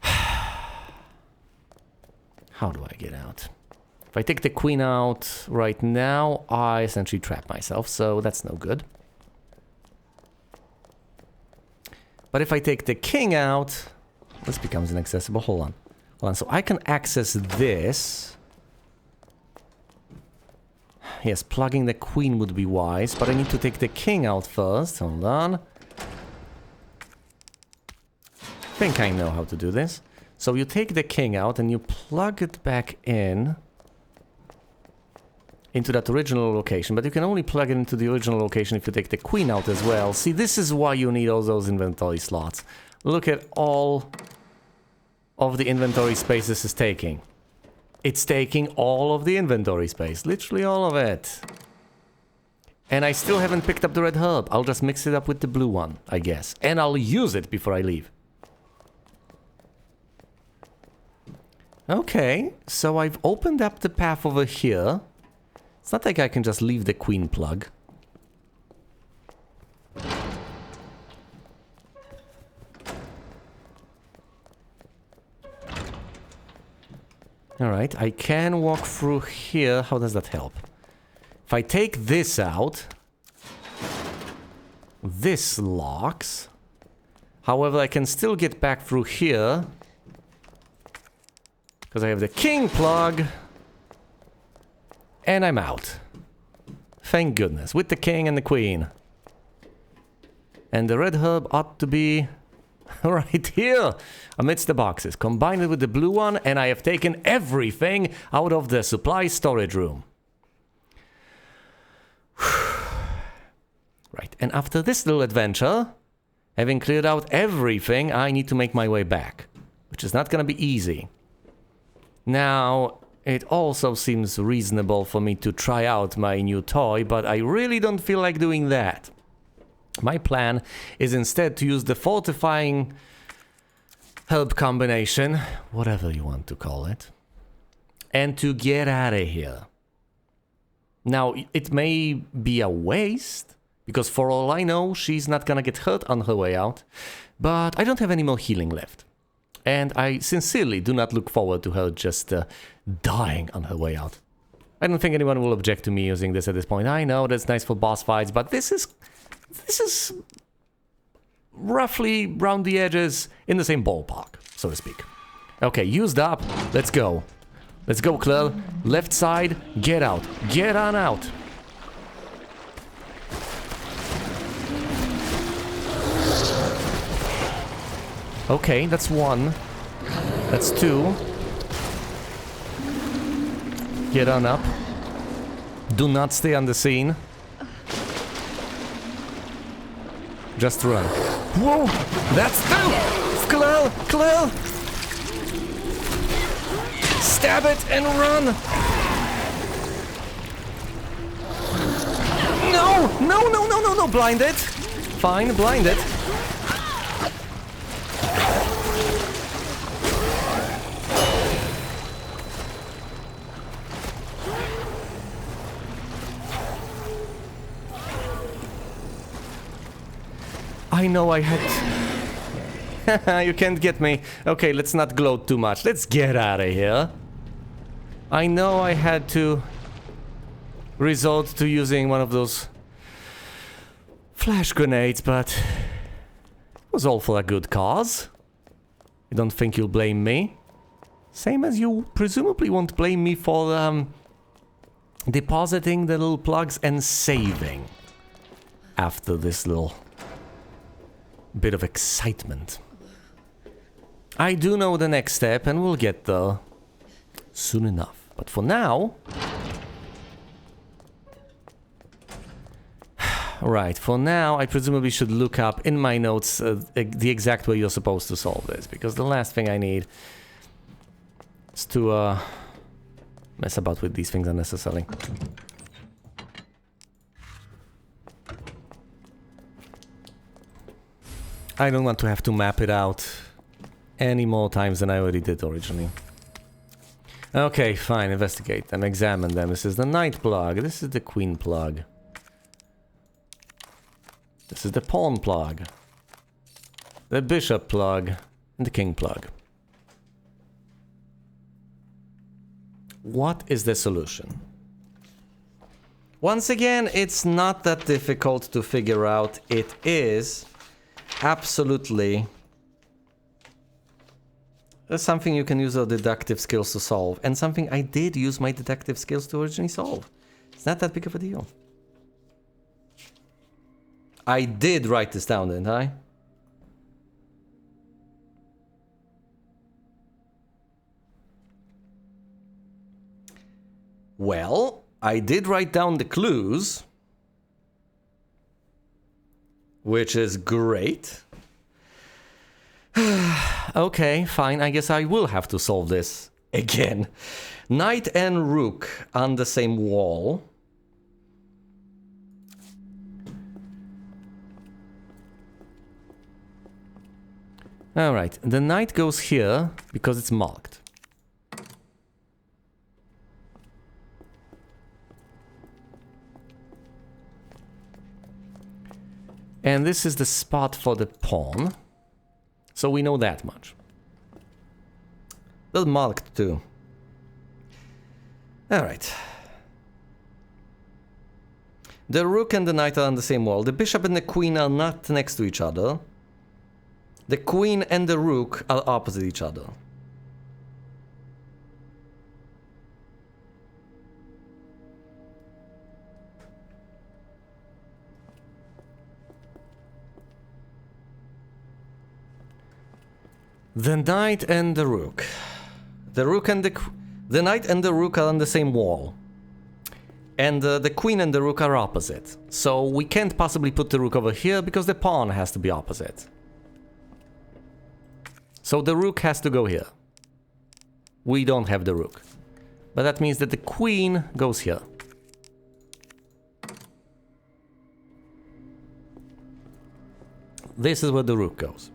How do I get out? If I take the queen out right now, I essentially trap myself, so that's no good. But if I take the king out, this becomes inaccessible. Hold on. Hold on, so I can access this. Yes, plugging the queen would be wise, but I need to take the king out first. Hold on. I think I know how to do this. So you take the king out and you plug it back in into that original location, but you can only plug it into the original location if you take the queen out as well. See, this is why you need all those inventory slots. Look at all of the inventory space this is taking. It's taking all of the inventory space, literally all of it. And I still haven't picked up the red herb. I'll just mix it up with the blue one, I guess. And I'll use it before I leave. Okay, so I've opened up the path over here. It's not like I can just leave the queen plug. Alright, I can walk through here. How does that help? If I take this out, this locks. However, I can still get back through here because I have the king plug. And I'm out. Thank goodness. With the king and the queen. And the red herb ought to be right here amidst the boxes. Combine it with the blue one and I have taken everything out of the supply storage room. Right. And after this little adventure, having cleared out everything, I need to make my way back. Which is not going to be easy. Now... It also seems reasonable for me to try out my new toy, but I really don't feel like doing that. My plan is instead to use the fortifying herb combination, whatever you want to call it, and to get out of here. Now, it may be a waste, because for all I know, she's not gonna get hurt on her way out, but I don't have any more healing left. And I sincerely do not look forward to her just dying on her way out. I don't think anyone will object to me using this at this point. I know that's nice for boss fights, but this is roughly round the edges in the same ballpark, so to speak. Okay, used up. Let's go. Let's go, Claire. Left side, get out. Get on out. Okay, that's one. That's two. Get on up. Do not stay on the scene. Just run. Whoa! That's two! Claire! Claire! Stab it and run! No! No, no, no, no, no! Blind it! Fine, blind it. I know I had... You can't get me. Okay, let's not gloat too much. Let's get out of here. I know I had to resort to using one of those flash grenades, but it was all for a good cause. I don't think you'll blame me. Same as you presumably won't blame me for depositing the little plugs and saving after this little bit of excitement. I do know the next step, and we'll get there soon enough. But for now... Right, for now, I presumably should look up in my notes the exact way you're supposed to solve this, because the last thing I need is to mess about with these things unnecessarily. I don't want to have to map it out any more times than I already did originally. Okay, fine, investigate them, examine them. This is the knight plug, this is the queen plug. This is the pawn plug. The bishop plug, and the king plug. What is the solution? Once again, it's not that difficult to figure out. It is absolutely something you can use your deductive skills to solve, and something I did use my deductive skills to originally solve. It's not that big of a deal. I did write this down, didn't I? Well, I did write down the clues, which is great. Okay, fine, I guess I will have to solve this again. Knight and rook on the same wall. Alright, the knight goes here because it's marked. And this is the spot for the pawn. So we know that much. Well, marked too. Alright. The rook and the knight are on the same wall. The bishop and the queen are not next to each other. The queen and the rook are opposite each other. The knight and the rook. The rook and the knight and the rook are on the same wall. And the queen and the rook are opposite. So we can't possibly put the rook over here because the pawn has to be opposite. So the rook has to go here. We don't have the rook. But that means that the queen goes here. This is where the rook goes.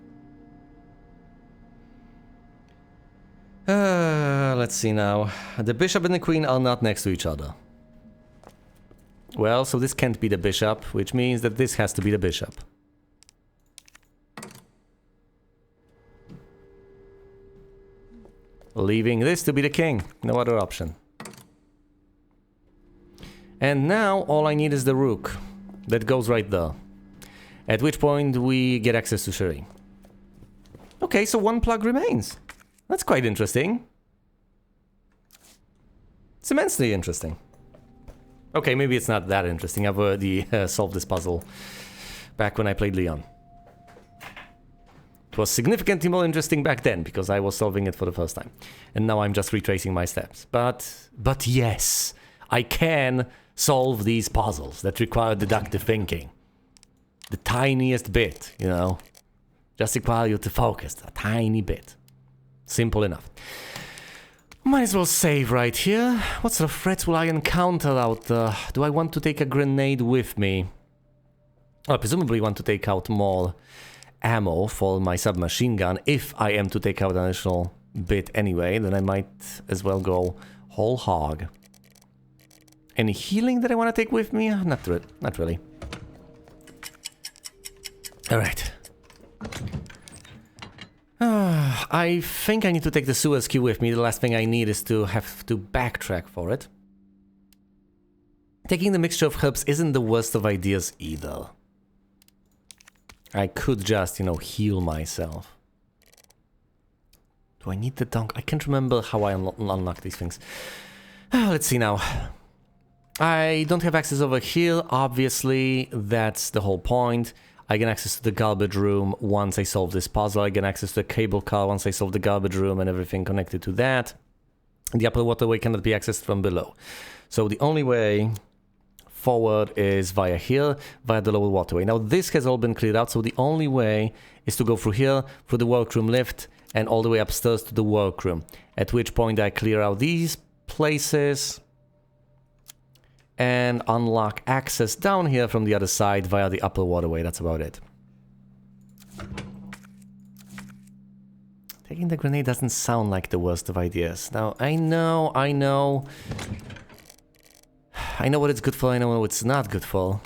Let's see now. The bishop and the queen are not next to each other. Well, so this can't be the bishop, which means that this has to be the bishop. Leaving this to be the king. No other option. And now all I need is the rook. That goes right there. At which point we get access to Cherie. Okay, so one plug remains. That's quite interesting. It's immensely interesting. Okay, maybe it's not that interesting. I've already solved this puzzle back when I played Leon. It was significantly more interesting back then because I was solving it for the first time. And now I'm just retracing my steps. But yes, I can solve these puzzles that require deductive thinking. The tiniest bit, you know. Just require you to focus a tiny bit. Simple enough. Might as well save right here. What sort of threats will I encounter out there? Do I want to take a grenade with me? I presumably want to take out more ammo for my submachine gun. If I am to take out an additional bit anyway, then I might as well go whole hog. Any healing that I want to take with me? Not really. Alright. I think I need to take the Suez Q with me. The last thing I need is to have to backtrack for it. Taking the mixture of herbs isn't the worst of ideas either. I could just, you know, heal myself. Do I need the dunk? I can't remember how I unlock these things. Let's see now. I don't have access over here, obviously. That's the whole point. I get access to the garbage room once I solve this puzzle. I get access to the cable car once I solve the garbage room and everything connected to that. The upper waterway cannot be accessed from below. So the only way forward is via here, via the lower waterway. Now this has all been cleared out, so the only way is to go through here, through the workroom lift, and all the way upstairs to the workroom. At which point I clear out these places and unlock access down here from the other side via the upper waterway. That's about it. Taking the grenade doesn't sound like the worst of ideas. Now, I know what it's good for, I know what it's not good for.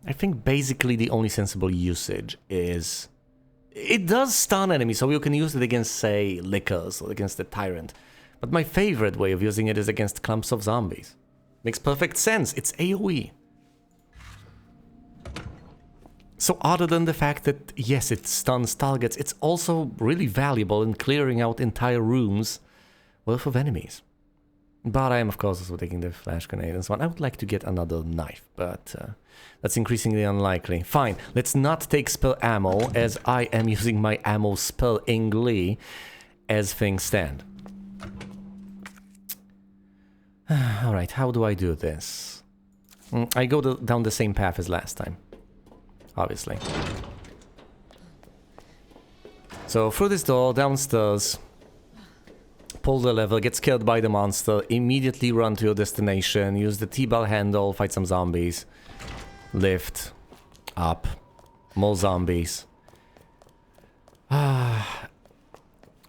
I think basically the only sensible usage is... It does stun enemies, so you can use it against, say, lickers or against the tyrant. But my favorite way of using it is against clumps of zombies. Makes perfect sense, it's AoE. So other than the fact that, yes, it stuns targets, it's also really valuable in clearing out entire rooms worth of enemies. But I am, of course, also taking the flash grenade and so on. I would like to get another knife, but that's increasingly unlikely. Fine, let's not take spare ammo, as I am using my ammo sparingly as things stand. Alright, how do I do this? I go down the same path as last time. Obviously. So, through this door, downstairs. Pull the lever, get scared by the monster, immediately run to your destination, use the T-bar handle, fight some zombies. Lift. Up. More zombies. A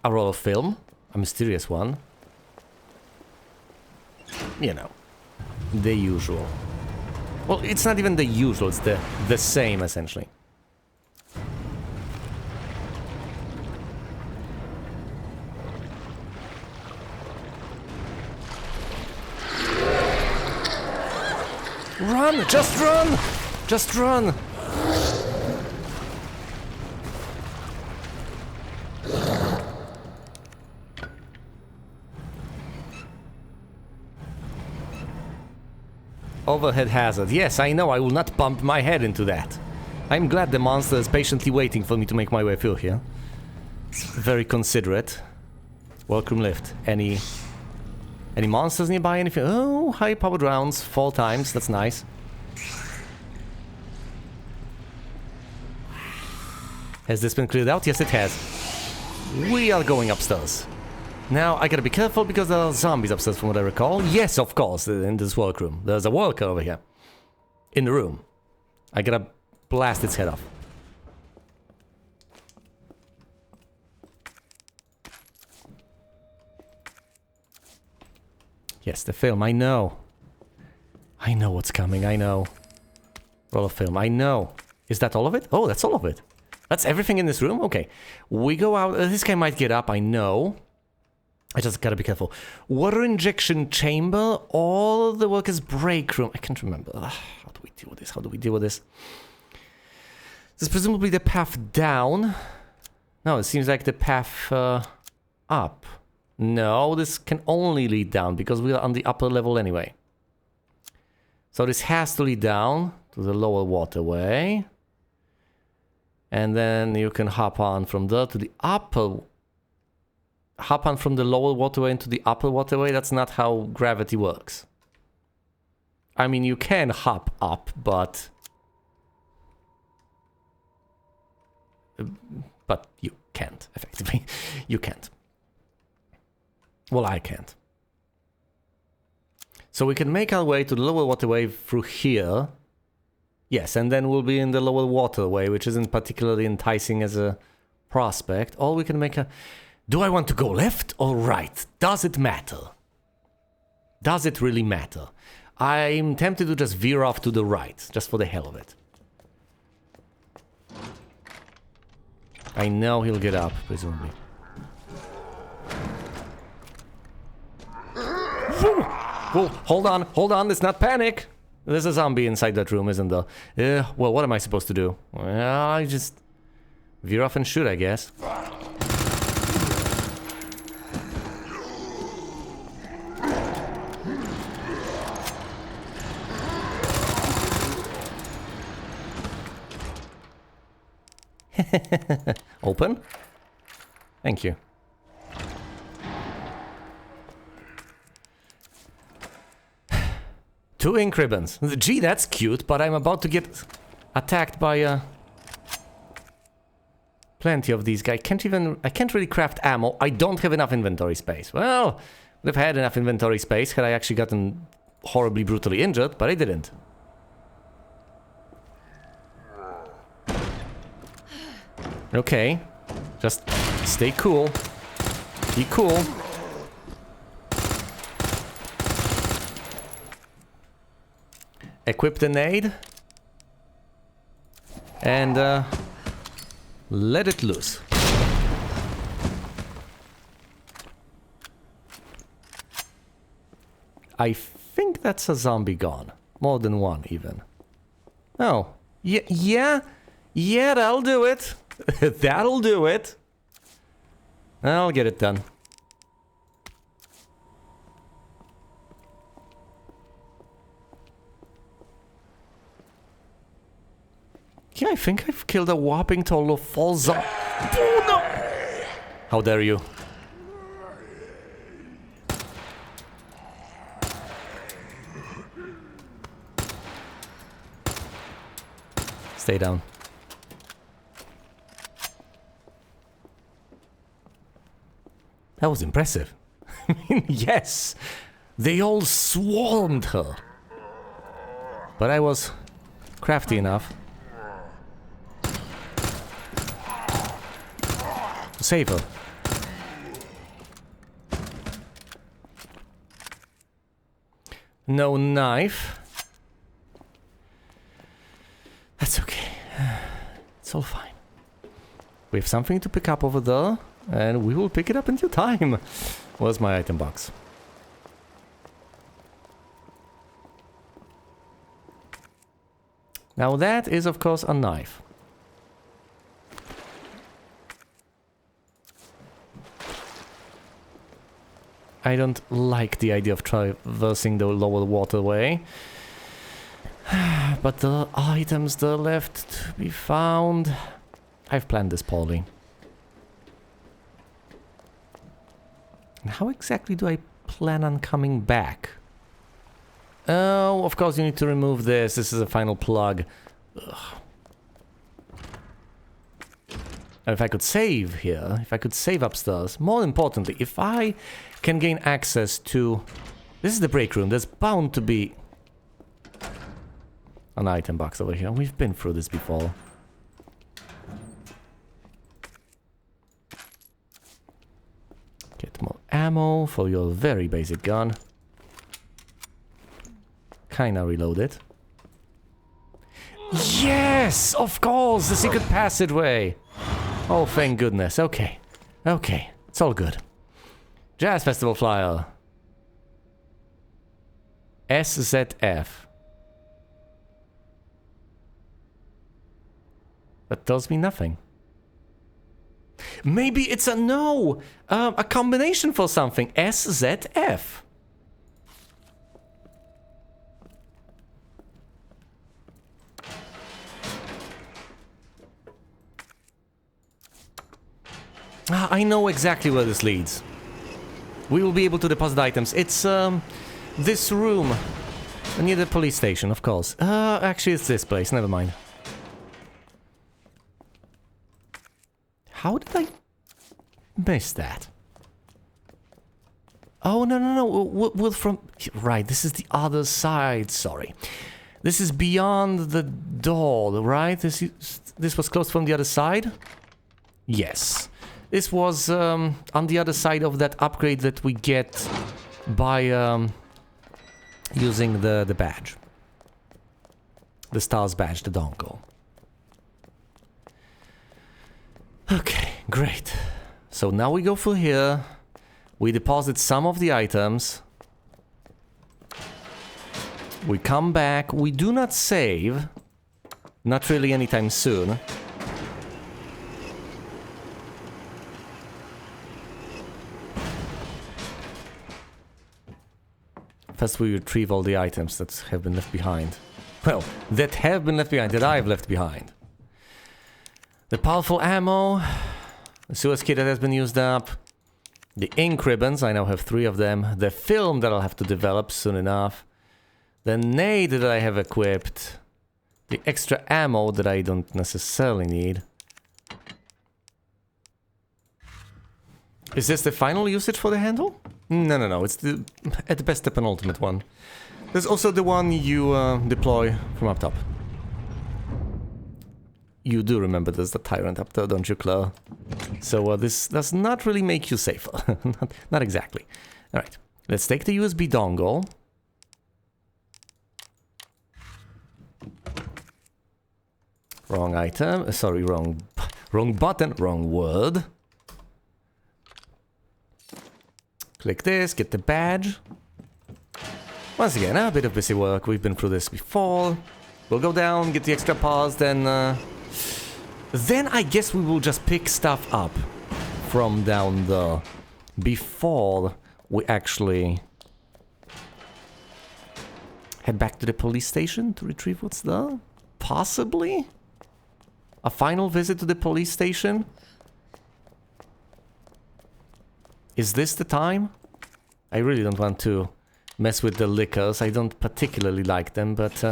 roll of film. A mysterious one. You know, the usual. Well, it's not even the usual, it's the same, essentially. Run! Just run! Just run! Overhead hazard. Yes, I know, I will not bump my head into that. I'm glad the monster is patiently waiting for me to make my way through here. Very considerate. Workroom lift. Any monsters nearby? Anything? Oh, high-powered rounds. 4 times. That's nice. Has this been cleared out? Yes, it has. We are going upstairs. Now, I gotta be careful because there are zombies upstairs from what I recall. Yes, of course, in this workroom. There's a worker over here. In the room. I gotta blast its head off. Yes, the film, I know. I know what's coming, I know. Roll of film, I know. Is that all of it? Oh, that's all of it. That's everything in this room? Okay. We go out. This guy might get up, I know. I just gotta be careful. Water injection chamber or the workers' break room. I can't remember. Ugh, how do we deal with this? How do we deal with this? This is presumably the path down. No, it seems like the path up. No, this can only lead down because we are on the upper level anyway. So this has to lead down to the lower waterway. And then you can hop on from there to the upper... Hop on from the lower waterway into the upper waterway. That's not how gravity works. I mean, you can hop up, but... But you can't, effectively. You can't. Well, I can't. So we can make our way to the lower waterway through here. Yes, and then we'll be in the lower waterway, which isn't particularly enticing as a prospect. Or we can make a... Do I want to go left or right? Does it matter? Does it really matter? I'm tempted to just veer off to the right, just for the hell of it. I know he'll get up, presumably. Whoa, hold on, let's not panic! There's a zombie inside that room, isn't there? Well, what am I supposed to do? Well, I just veer off and shoot, I guess. Open? Thank you. Two ink ribbons. Gee, that's cute, but I'm about to get attacked by plenty of these guys. I can't really craft ammo. I don't have enough inventory space. Well, would have had enough inventory space had I actually gotten horribly brutally injured, but I didn't. Okay, just stay cool. Be cool. Equip the nade. And let it loose. I think that's a zombie gone. More than one, even. Oh, yeah, that'll do it. That'll do it. I'll get it done. Yeah, I think I've killed a whopping total of 4 zombies. Oh, no! How dare you? Stay down. That was impressive. I mean, yes, they all swarmed her. But I was crafty enough to save her. No knife. That's okay. It's all fine. We have something to pick up over there. And we will pick it up in due time. Where's my item box? Now that is, of course, a knife. I don't like the idea of traversing the lower waterway. But the items that are left to be found... I've planned this poorly. How exactly do I plan on coming back? Oh, of course you need to remove this. This is a final plug. Ugh. And if I could save here, if I could save upstairs, more importantly, if I can gain access to... This is the break room. There's bound to be an item box over here. We've been through this before. Get more ammo for your very basic gun. kinda reloaded. Yes! Of course! The secret passageway! Oh, thank goodness. Okay. Okay. It's all good. Jazz Festival flyer. SZF. That tells me nothing. Maybe it's a combination for something. SZF. I know exactly where this leads. We will be able to deposit items. It's this room near the police station, of course. Actually, it's this place. Never mind. How did I miss that? Oh, no. Well, from... Right, this is the other side, sorry. This is beyond the door, right? This was closed from the other side? Yes. This was on the other side of that upgrade that we get by using the badge. The STARS badge, the dongle. Okay, great. So now we go through here. We deposit some of the items. We come back. We do not save. Not really anytime soon. First we retrieve all the items that have been left behind. Well, that have been left behind, that I've left behind. The powerful ammo, the Suez kit that has been used up, the ink ribbons, I now have 3 of them, the film that I'll have to develop soon enough, the nade that I have equipped, the extra ammo that I don't necessarily need. Is this the final usage for the handle? No, it's at best the penultimate one. There's also the one you deploy from up top. You do remember there's the tyrant up there, don't you, Claire? So this does not really make you safer. not exactly. Alright, let's take the USB dongle. Wrong item. Sorry, wrong button, wrong word. Click this, get the badge. Once again, a bit of busy work. We've been through this before. We'll go down, get the extra parts, then I guess we will just pick stuff up from down there before we actually head back to the police station to retrieve what's there. Possibly? A final visit to the police station? Is this the time? I really don't want to mess with the liquors. I don't particularly like them, but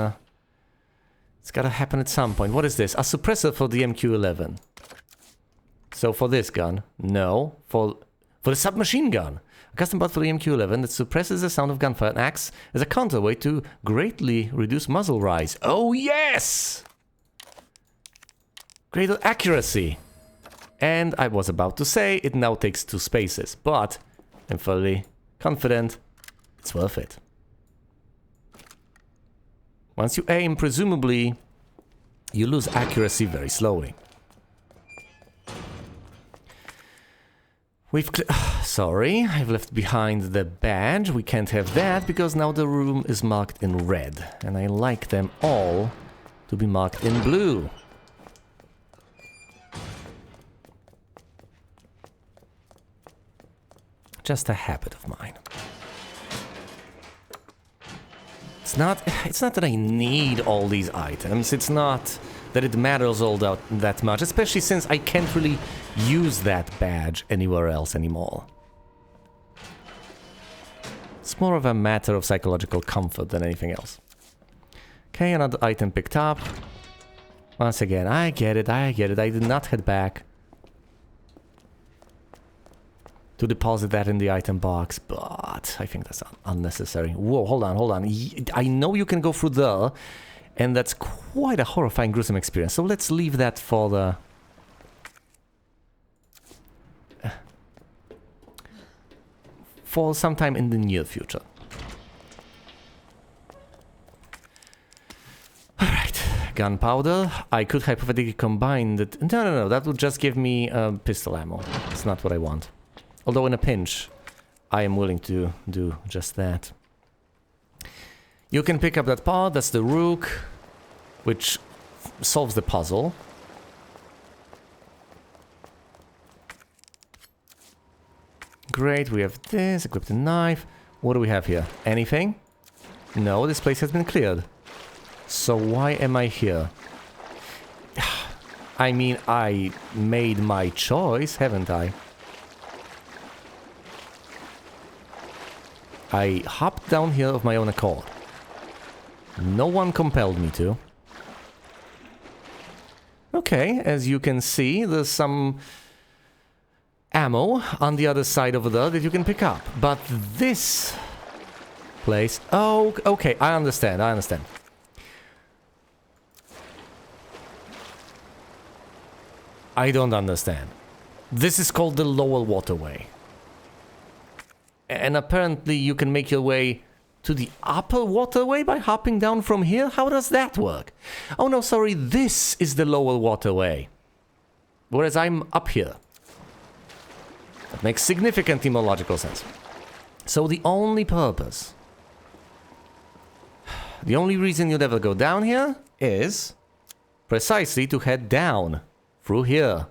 it's gotta happen at some point. What is this? A suppressor for the MQ-11. So for this gun, no. For the submachine gun. A custom part for the MQ-11 that suppresses the sound of gunfire and acts as a counterweight to greatly reduce muzzle rise. Oh yes! Greater accuracy. And I was about to say it now takes 2 spaces, but I'm fairly confident it's worth it. Once you aim, presumably, you lose accuracy very slowly. Sorry, I've left behind the badge. We can't have that because now the room is marked in red. And I like them all to be marked in blue. Just a habit of mine. It's not that I need all these items. It's not that it matters all that much, especially since I can't really use that badge anywhere else anymore. It's more of a matter of psychological comfort than anything else. Okay, another item picked up. Once again, I get it. I did not head back to deposit that in the item box, but I think that's unnecessary. Whoa, hold on. I know you can go through there, and that's quite a horrifying, gruesome experience. So let's leave that for the... for sometime in the near future. gunpowder. I could hypothetically combine that. No, that would just give me pistol ammo. It's not what I want. Although in a pinch, I am willing to do just that. You can pick up that part, that's the rook, which solves the puzzle. Great, we have this, equip the knife. What do we have here? Anything? No, this place has been cleared. So why am I here? I mean, I made my choice, haven't I? I hopped down here of my own accord. No one compelled me to. Okay, as you can see, there's some ammo on the other side over there that you can pick up. But this place... Oh, okay, I understand. I don't understand. This is called the lower waterway. And apparently you can make your way to the upper waterway by hopping down from here? How does that work? Oh no, sorry, this is the lower waterway. Whereas I'm up here. That makes significantly more logical sense. So the only purpose... The only reason you'd ever go down here is precisely to head down through here.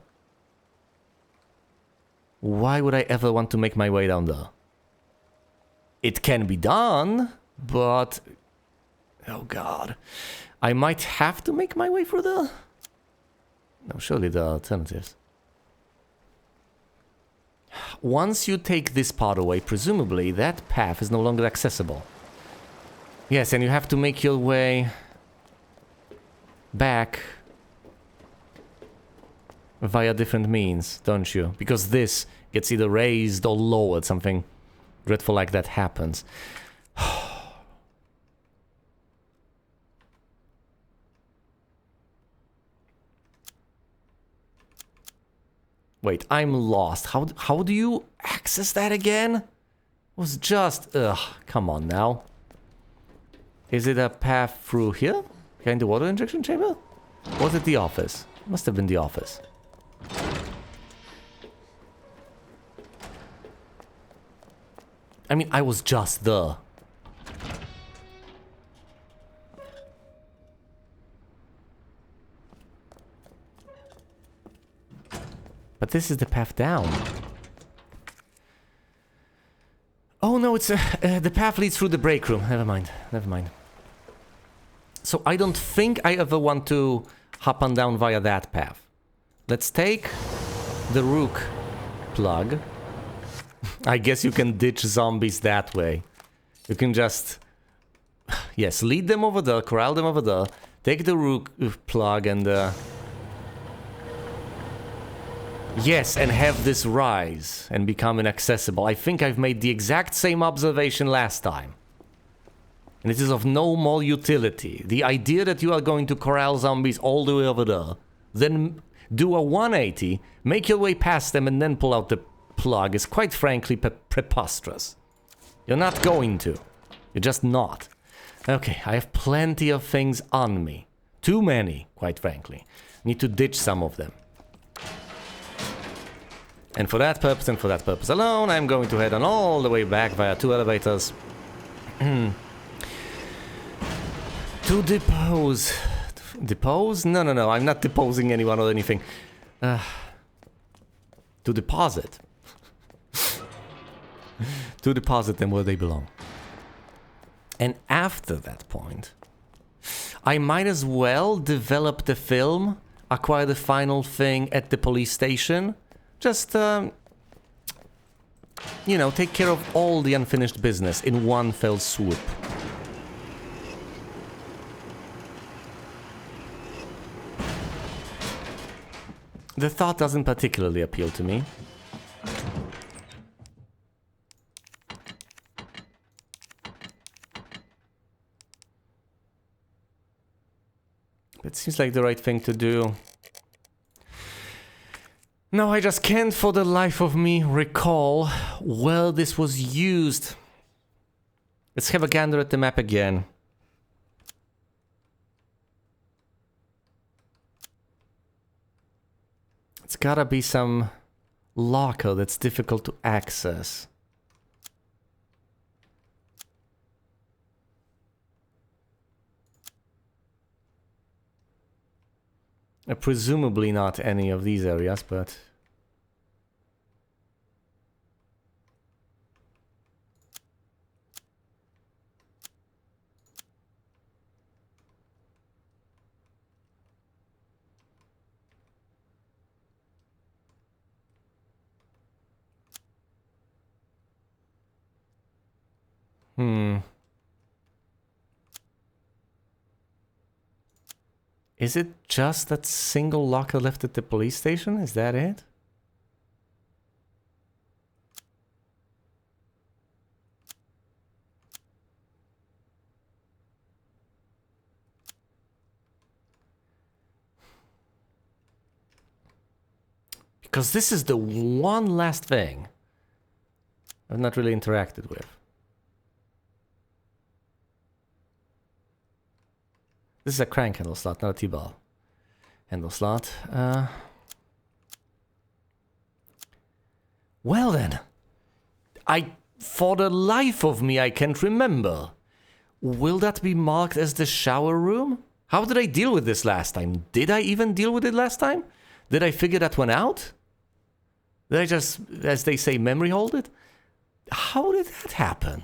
Why would I ever want to make my way down there? It can be done, but... Oh god. I might have to make my way through there? No, surely there are alternatives. Once you take this part away, presumably that path is no longer accessible. Yes, and you have to make your way back via different means, don't you? Because this gets either raised or lowered, something dreadful like that happens. Wait, I'm lost. How do you access that again? It was just... Ugh, come on now. Is it a path through here? Behind the water injection chamber? Or was it the office? Must have been the office. I mean, I was just there. But this is the path down. Oh no, it's the path leads through the break room. Never mind. So I don't think I ever want to hop on down via that path. Let's take the rook plug. I guess you can ditch zombies that way. You can just... Yes, lead them over there, corral them over there, take the rook plug and... Yes, and have this rise and become inaccessible. I think I've made the exact same observation last time. And it is of no more utility. The idea that you are going to corral zombies all the way over there, then do a 180, make your way past them and then pull out the plug is quite frankly preposterous. You're not going to. You're just not. Okay, I have plenty of things on me. Too many, quite frankly. Need to ditch some of them. And for that purpose and for that purpose alone, I'm going to head on all the way back via 2 elevators. To depose. Depose? No, I'm not deposing anyone or anything. To deposit. To deposit them where they belong. And after that point, I might as well develop the film, acquire the final thing at the police station. Just, you know, take care of all the unfinished business in one fell swoop. The thought doesn't particularly appeal to me. It seems like the right thing to do. No, I just can't for the life of me recall where this was used. Let's have a gander at the map again. It's gotta be some locker that's difficult to access. Presumably not any of these areas, but... Is it just that single locker left at the police station? Is that it? Because this is the one last thing I've not really interacted with. This is a crank handle slot, not a T-ball handle slot. Well then, for the life of me, I can't remember. Will that be marked as the shower room? How did I deal with this last time? Did I even deal with it last time? Did I figure that one out? Did I just, as they say, memory hold it? How did that happen?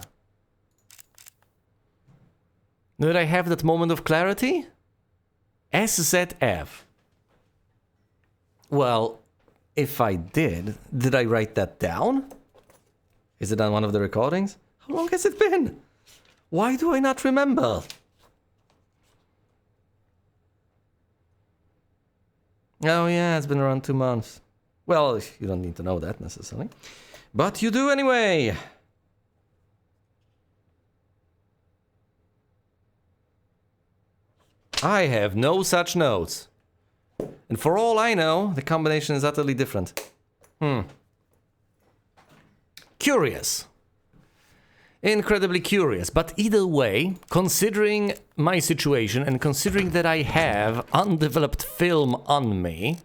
Did I have that moment of clarity? SZF. Well, if I did I write that down? Is it on one of the recordings? How long has it been? Why do I not remember? Oh yeah, it's been around 2 months. Well, you don't need to know that necessarily. But you do anyway. I have no such notes. And for all I know, the combination is utterly different. Curious. Incredibly curious. But either way, considering my situation and considering that I have undeveloped film on me,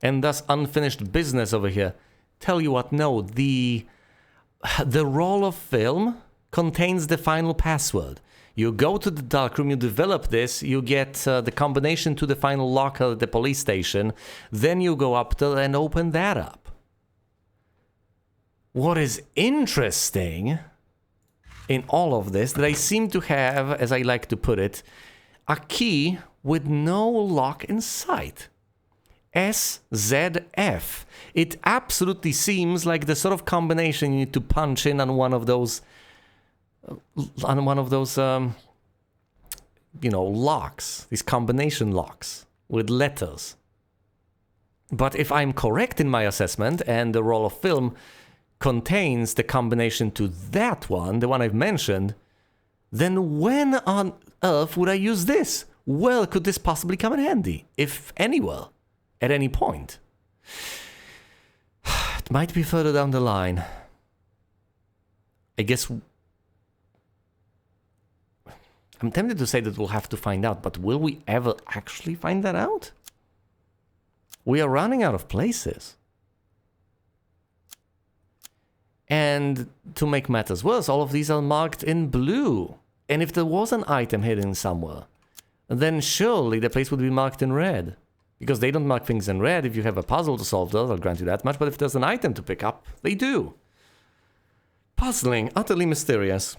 and thus unfinished business over here, tell you what, no, the roll of film contains the final password. You go to the darkroom, you develop this, you get the combination to the final locker at the police station, then you go up there and open that up. What is interesting in all of this, that I seem to have, as I like to put it, a key with no lock in sight. SZF. It absolutely seems like the sort of combination you need to punch in on one of those locks, these combination locks with letters. But if I'm correct in my assessment and the roll of film contains the combination to that one, the one I've mentioned, then when on earth would I use this? Where could this possibly come in handy, if anywhere, at any point? It might be further down the line. I guess... I'm tempted to say that we'll have to find out, but will we ever actually find that out? We are running out of places. And to make matters worse, all of these are marked in blue. And if there was an item hidden somewhere, then surely the place would be marked in red. Because they don't mark things in red. If you have a puzzle to solve, they'll grant you that much. But if there's an item to pick up, they do. Puzzling, utterly mysterious.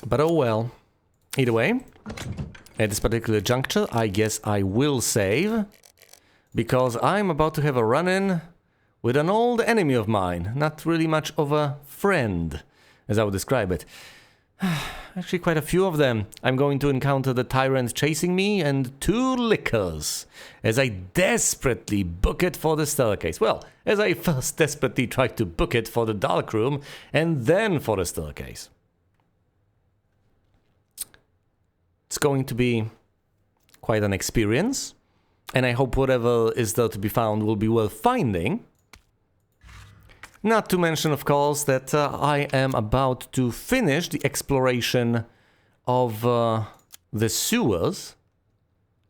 But oh well. Either way, at this particular juncture, I guess I will save. Because I'm about to have a run-in with an old enemy of mine. Not really much of a friend, as I would describe it. Actually, quite a few of them. I'm going to encounter the tyrant chasing me and 2 lickers as I desperately book it for the staircase. Well, as I first desperately tried to book it for the darkroom and then for the staircase. It's going to be quite an experience, and I hope whatever is there to be found will be worth finding. Not to mention, of course, that I am about to finish the exploration of the sewers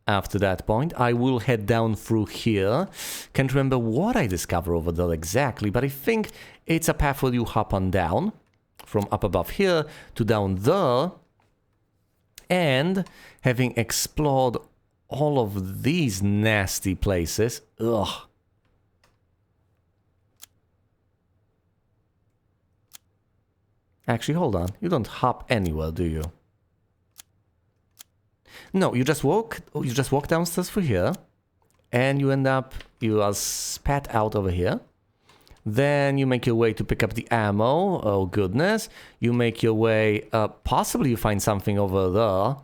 after that point. I will head down through here. Can't remember what I discover over there exactly, but I think it's a path where you hop on down from up above here to down there. And having explored all of these nasty places, ugh. Actually, hold on. You don't hop anywhere, do you? No, you just walk downstairs through here, and you are spat out over here. Then you make your way to pick up the ammo. Oh goodness. You make your way, possibly you find something over there.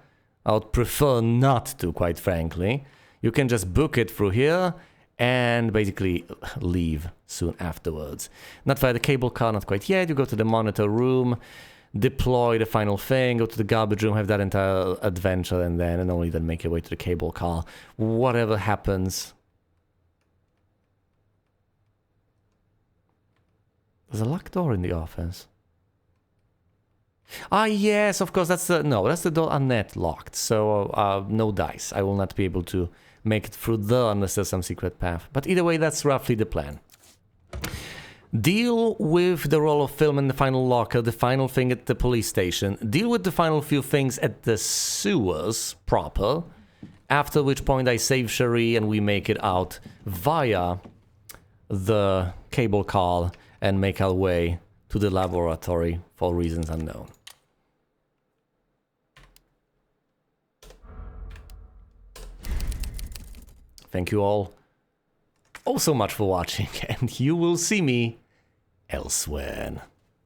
I would prefer not to, quite frankly. You can just book it through here and basically leave soon afterwards. Not via the cable car, not quite yet. You go to the monitor room, deploy the final thing, go to the garbage room, have that entire adventure, and only then make your way to the cable car. Whatever happens. There's a locked door in the office. Ah, yes, of course, that's the door Annette locked, so no dice. I will not be able to make it through there unless there's some secret path. But either way, that's roughly the plan. Deal with the roll of film in the final locker, the final thing at the police station. Deal with the final few things at the sewers proper. After which point I save Cherie and we make it out via the cable car and make our way to the laboratory for reasons unknown. Thank you all so much for watching, and you will see me elsewhere.